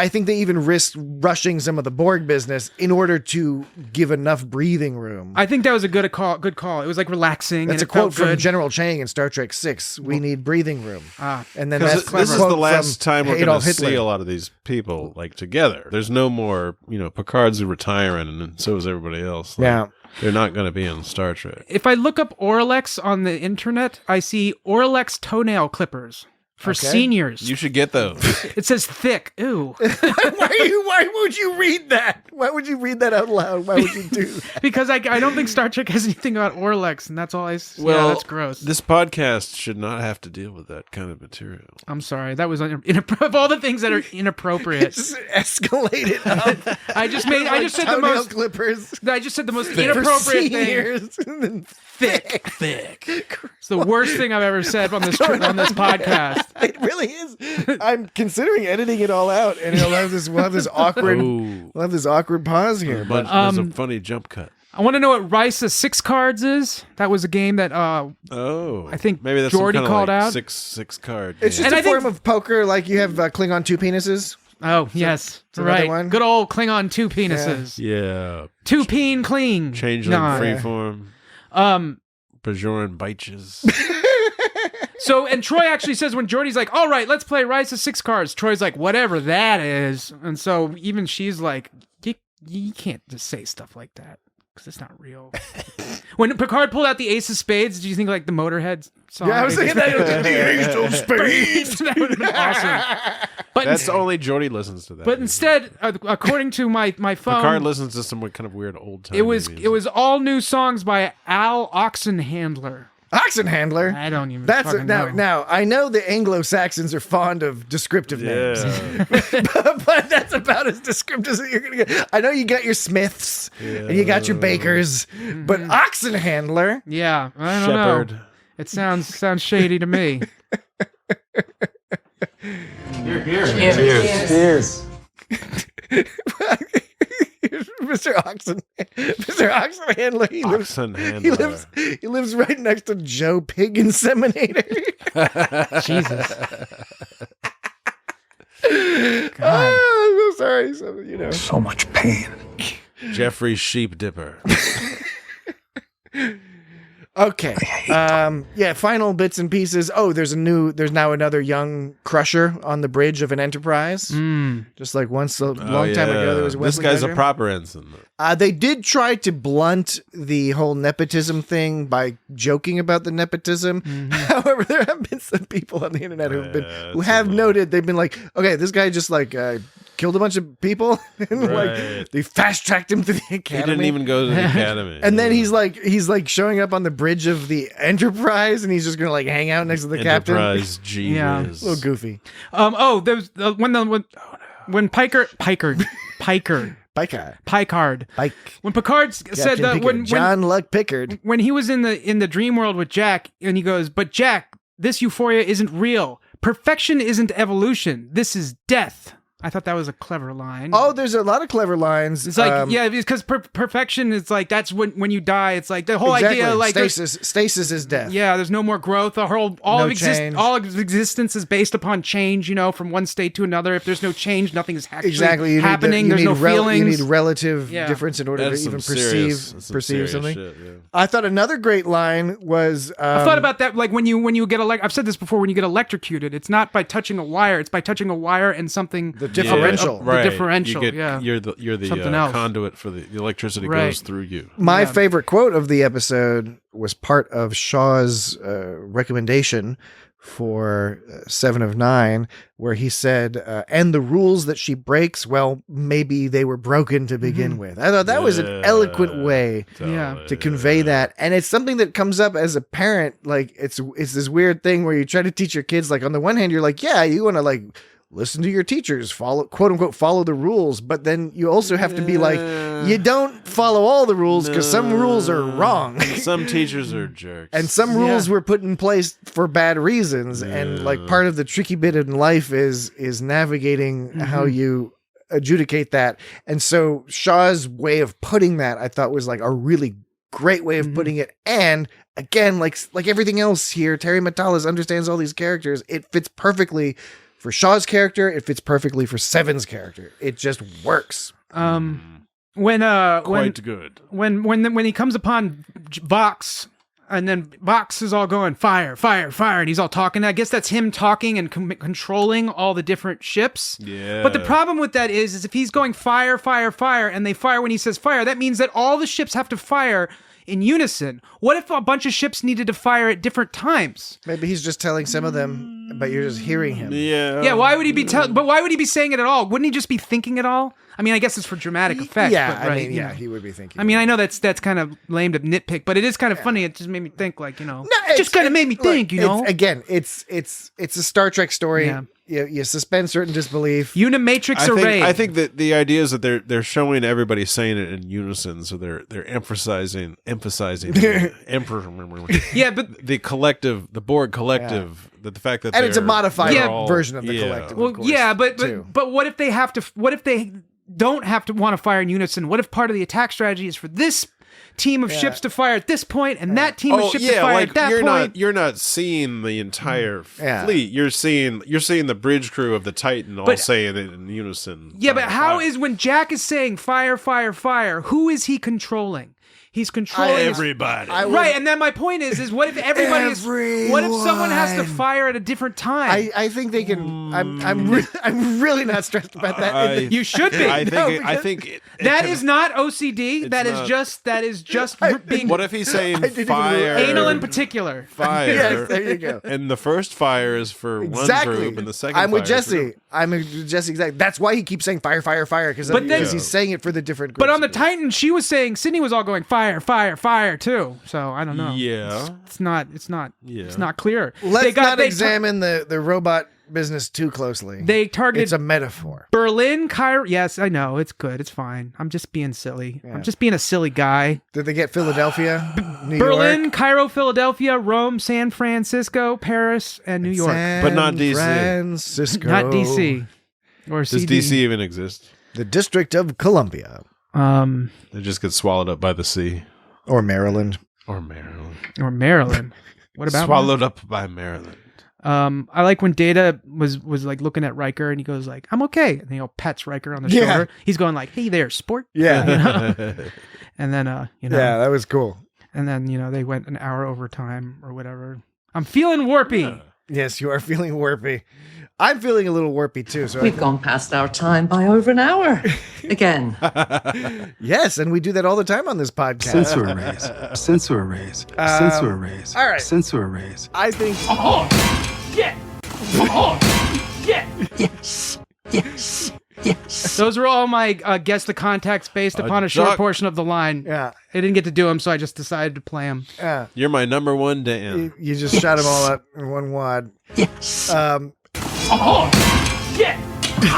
Speaker 6: think they even risked rushing some of the Borg business in order to give enough breathing room.
Speaker 5: I think that was a good call. It was relaxing.
Speaker 6: That's
Speaker 5: and
Speaker 6: a quote from
Speaker 5: good.
Speaker 6: General Chang in Star Trek VI. We need breathing room. And then
Speaker 7: this is the last time we're going to
Speaker 6: Hitler.
Speaker 7: see a lot of these people together. There's no more, Picard's retiring, and so is everybody else. They're not going to be in Star Trek.
Speaker 5: If I look up Orlex on the internet, I see Orlex toenail clippers. for seniors.
Speaker 7: You should get those.
Speaker 5: It says thick. Ew.
Speaker 6: Why would you read that? Why would you read that out loud? Why would you do that?
Speaker 5: Because I don't think Star Trek has anything about Orlex, and that's all
Speaker 7: Well,
Speaker 5: that's gross.
Speaker 7: This podcast should not have to deal with that kind of material.
Speaker 5: I'm sorry. That was of all the things that are inappropriate.
Speaker 6: Just escalated up.
Speaker 5: I just said the most
Speaker 6: clippers.
Speaker 5: I just said the most inappropriate thing. Thick. It's the worst thing I've ever said on this podcast.
Speaker 6: It really is. I'm considering editing it all out, and we'll have this awkward pause here.
Speaker 7: But there's a funny jump cut.
Speaker 5: I want to know what Risa 6 cards is. That was a game that I think
Speaker 7: maybe that's
Speaker 5: Jordy called out.
Speaker 7: Six card.
Speaker 6: It's just a form of poker, like you have Klingon 2 penises.
Speaker 5: Oh, yes. Right. One? Good old Klingon 2 penises.
Speaker 7: Yeah.
Speaker 5: 2 peen clean.
Speaker 7: Changeling freeform. Bajoran bitches.
Speaker 5: So, and Troy actually says when Jordy's like, all right, let's play Risa 6 cards. Troy's like, whatever that is. And so even she's like, you can't just say stuff like that. Because it's not real. When Picard pulled out the Ace of Spades, did you think like the Motorhead song?
Speaker 6: Yeah, I was thinking that. The Ace of Spades.
Speaker 5: That would have been awesome. But
Speaker 7: that's only Jordy listens to that.
Speaker 5: But instead, according to my phone,
Speaker 7: Picard listens to some kind of weird old time.
Speaker 5: It was all new songs by Al Oxenhandler.
Speaker 6: Oxenhandler?
Speaker 5: I don't even know.
Speaker 6: Now, I know the Anglo-Saxons are fond of descriptive names. but that's about as descriptive as you're going to get. I know you got your Smiths and you got your Bakers, but Oxenhandler?
Speaker 5: Yeah, I don't know. It sounds shady to me.
Speaker 7: Cheers.
Speaker 6: Mr. Oxenhandler. He lives right next to Joe Pig Inseminator.
Speaker 5: Jesus. God.
Speaker 6: Oh, I'm so sorry. So,
Speaker 11: So much pain.
Speaker 7: Jeffrey Sheep Dipper.
Speaker 6: Okay. Final bits and pieces. Oh, there's now another young Crusher on the bridge of an Enterprise. Just like once a long time ago there was
Speaker 7: This guy's a proper ensign.
Speaker 6: They did try to blunt the whole nepotism thing by joking about the nepotism. However, there have been some people on the internet who have noted, they've been like, okay, this guy just like killed a bunch of people and like they fast tracked him to the academy.
Speaker 7: He didn't even go to the academy.
Speaker 6: And then he's like showing up on the bridge of the Enterprise and he's just gonna like hang out next to the captain.
Speaker 7: Enterprise, gee whiz.
Speaker 6: A little goofy.
Speaker 5: There's when Picard. When Picard said that when
Speaker 6: John Luck Pickard,
Speaker 5: when he was in the dream world with Jack, and he goes, "But Jack, this euphoria isn't real. Perfection isn't evolution. This is death." I thought that was a clever line.
Speaker 6: Oh, there's a lot of clever lines.
Speaker 5: It's like, because perfection is like, that's when you die. It's like the whole idea, like
Speaker 6: stasis is death.
Speaker 5: Yeah, there's no more growth. All of existence is based upon change. From one state to another. If there's no change, nothing is actually happening. There's no feelings.
Speaker 6: You need relative difference in order to even perceive something.
Speaker 7: Shit, yeah.
Speaker 6: I thought another great line was.
Speaker 5: I thought about that, like when you get I've said this before. When you get electrocuted, it's not by touching a wire. It's by touching a wire and something.
Speaker 6: Differential.
Speaker 7: Right.
Speaker 5: The differential,
Speaker 7: You're the conduit for the electricity goes through you.
Speaker 6: My favorite quote of the episode was part of Shaw's recommendation for 7 of 9, where he said, and the rules that she breaks, well, maybe they were broken to begin with. I thought that was an eloquent way to convey that. And it's something that comes up as a parent. Like, it's this weird thing where you try to teach your kids, like, on the one hand, you're like, yeah, you want to, like, listen to your teachers, follow, quote unquote, follow the rules. But then you also have to be like, you don't follow all the rules because some rules are wrong.
Speaker 7: Some teachers are jerks.
Speaker 6: And some rules were put in place for bad reasons. And like part of the tricky bit in life is navigating how you adjudicate that. And so Shaw's way of putting that, I thought, was like a really great way of putting it. And again, like everything else here, Terry Matalas understands all these characters. It fits perfectly for Shaw's character. It fits perfectly for Seven's character. It just works.
Speaker 7: Quite good.
Speaker 5: When he comes upon Vox, and then Vox is all going fire, fire, fire, and he's all talking. I guess that's him talking and controlling all the different ships.
Speaker 7: Yeah.
Speaker 5: But the problem with that is if he's going fire, fire, fire, and they fire when he says fire, that means that all the ships have to fire in unison? What if a bunch of ships needed to fire at different times?
Speaker 6: Maybe he's just telling some of them, but you're just hearing him.
Speaker 5: Yeah, why would he be but why would he be saying it at all? Wouldn't he just be thinking it all? I mean, I guess it's for dramatic effect.
Speaker 6: Yeah,
Speaker 5: but, right,
Speaker 6: he would be thinking.
Speaker 5: I mean, I know that's kind of lame to nitpick, but it is kind of funny. It just made me think, like, it just kind of made me think,
Speaker 6: It's a Star Trek story. Yeah. You suspend certain disbelief.
Speaker 5: Unimatrix array.
Speaker 7: I think that the idea is that they're showing everybody saying it in unison, so they're emphasizing
Speaker 5: yeah, but
Speaker 7: the collective, the Borg collective, that the fact that
Speaker 6: it's a modified version of the collective.
Speaker 5: Well,
Speaker 6: of course,
Speaker 5: yeah, but what if they have to? What if they don't have to want to fire in unison? What if part of the attack strategy is for this team of ships to fire at this point and that team of ships to fire at that point?
Speaker 7: You're not seeing the entire fleet. You're seeing the bridge crew of the Titan all saying it in unison.
Speaker 5: Yeah, but how is when Jack is saying fire, fire, fire? Who is he controlling? He's controlling
Speaker 7: everybody.
Speaker 5: Right, and then my point is what if everybody is? What if someone has to fire at a different time?
Speaker 6: I think they can. I'm really not stressed about that.
Speaker 5: You should be.
Speaker 7: I think
Speaker 5: that is not OCD. That is just being.
Speaker 7: What if he's saying fire?
Speaker 5: Anal in particular.
Speaker 7: Fire.
Speaker 6: Yes, there you go.
Speaker 7: And the first fire is for one group, and the second.
Speaker 6: I'm with
Speaker 7: fire is
Speaker 6: Jesse. I'm with Jesse. Exactly. That's why he keeps saying fire, fire, fire, because he's saying it for the different groups.
Speaker 5: But on the Titan, she was saying Sydney was all going fire, fire, fire too. So I don't know.
Speaker 7: Yeah,
Speaker 5: it's not clear.
Speaker 6: Let's not examine the robot business too closely.
Speaker 5: They targeted.
Speaker 6: It's a metaphor.
Speaker 5: Berlin, Cairo. Yes, I know. It's good. It's fine. I'm just being silly. I'm just being a silly guy.
Speaker 6: Did they get Philadelphia, New
Speaker 5: Berlin,
Speaker 6: York?
Speaker 5: Cairo, Philadelphia, Rome, San Francisco, Paris, and New York,
Speaker 7: but not DC.
Speaker 6: Francisco,
Speaker 5: not DC. Or
Speaker 7: does
Speaker 5: CD.
Speaker 7: DC even exist?
Speaker 6: The District of Columbia.
Speaker 7: They just get swallowed up by the sea.
Speaker 6: Or Maryland.
Speaker 5: What about
Speaker 7: swallowed up by Maryland?
Speaker 5: I like when Data was like looking at Riker and he goes like, "I'm okay," and he pats Riker on the shoulder. He's going like, "Hey there, sport."
Speaker 6: Yeah.
Speaker 5: And then
Speaker 6: yeah, that was cool.
Speaker 5: And then they went an hour over time or whatever. I'm feeling warpy.
Speaker 6: Yeah. Yes, you are feeling warpy. I'm feeling a little warpy too. So
Speaker 15: We've gone past our time by over an hour again.
Speaker 6: Yes, and we do that all the time on this podcast.
Speaker 9: Sensor arrays. Sensor arrays. Sensor arrays.
Speaker 6: All right.
Speaker 9: Sensor arrays.
Speaker 6: I think.
Speaker 2: Oh, yeah. Oh, yeah.
Speaker 15: Yes. Yes. Yes.
Speaker 5: Those were all my guess the context based upon a short portion of the line.
Speaker 6: Yeah.
Speaker 5: I didn't get to do them, so I just decided to play them.
Speaker 6: Yeah.
Speaker 7: You're my number one Dan.
Speaker 6: You just shot them all up in one wad.
Speaker 15: Yes.
Speaker 2: Oh, yeah.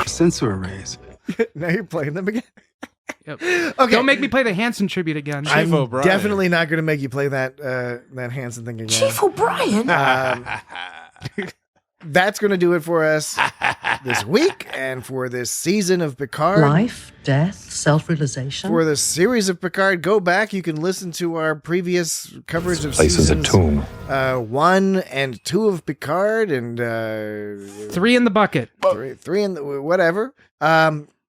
Speaker 9: Sensor arrays.
Speaker 6: Now you're playing them again.
Speaker 5: Yep.
Speaker 6: Okay.
Speaker 5: Don't make me play the Hanson tribute again.
Speaker 6: I'm definitely not going to make you play that Hanson thing again.
Speaker 15: Chief O'Brien.
Speaker 6: That's going to do it for us this week and for this season of Picard.
Speaker 15: Life, death, self-realization.
Speaker 6: For the series of Picard, go back. You can listen to our previous coverage of
Speaker 12: Place is a
Speaker 6: seasons
Speaker 12: tomb.
Speaker 6: 1 and 2 of Picard and
Speaker 5: 3 in the bucket.
Speaker 6: 3 in the whatever.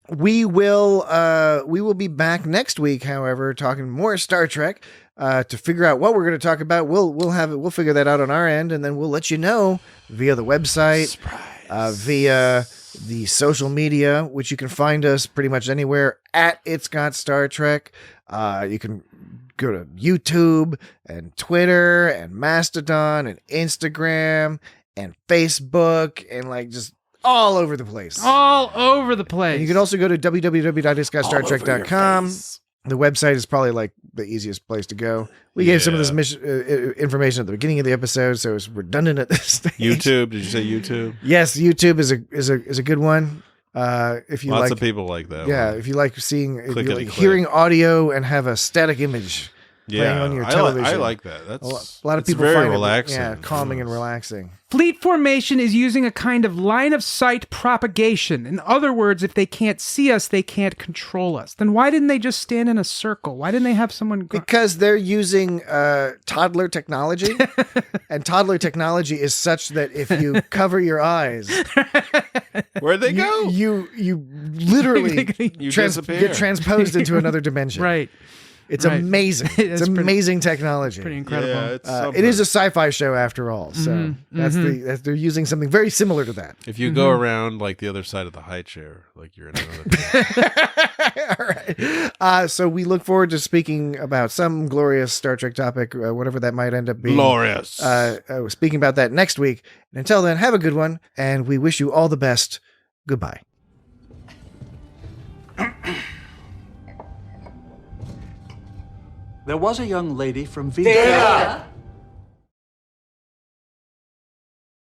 Speaker 6: We will be back next week, however, talking more Star Trek. To figure out what we're going to talk about, we'll figure that out on our end, and then we'll let you know via the website, via the social media, which you can find us pretty much anywhere at It's Got Star Trek. You can go to YouTube and Twitter and Mastodon and Instagram and Facebook and like just all over the place.
Speaker 5: All over the place.
Speaker 6: And you can also go to www.itsgotstartrek.com. The website is probably like the easiest place to go. We gave some of this information at the beginning of the episode, so it's redundant at this stage.
Speaker 7: YouTube? Did you say YouTube?
Speaker 6: Yes, YouTube is a good one. If you
Speaker 7: Lots of people like that.
Speaker 6: Yeah, if you like hearing audio and have a static image playing on your television.
Speaker 7: I like that. That's
Speaker 6: a lot of people
Speaker 7: very
Speaker 6: find
Speaker 7: relaxing.
Speaker 6: Calming and relaxing.
Speaker 5: Fleet formation is using a kind of line of sight propagation. In other words, if they can't see us, they can't control us. Then why didn't they just stand in a circle? Why didn't they have someone
Speaker 6: Because they're using toddler technology. And toddler technology is such that if you cover your eyes,
Speaker 7: where'd they go?
Speaker 6: You literally
Speaker 7: disappear.
Speaker 6: get transposed into another dimension.
Speaker 5: Right.
Speaker 6: It's amazing. It's amazing technology.
Speaker 5: Pretty incredible.
Speaker 7: Yeah,
Speaker 6: it is a sci-fi show after all, so they're using something very similar to that.
Speaker 7: If you go around like the other side of the high chair, like you're in another.
Speaker 6: All right. So we look forward to speaking about some glorious Star Trek topic, whatever that might end up being.
Speaker 7: Glorious.
Speaker 6: Speaking about that next week. And until then, have a good one, and we wish you all the best. Goodbye.
Speaker 11: There was a young lady from Vega.
Speaker 15: Vega.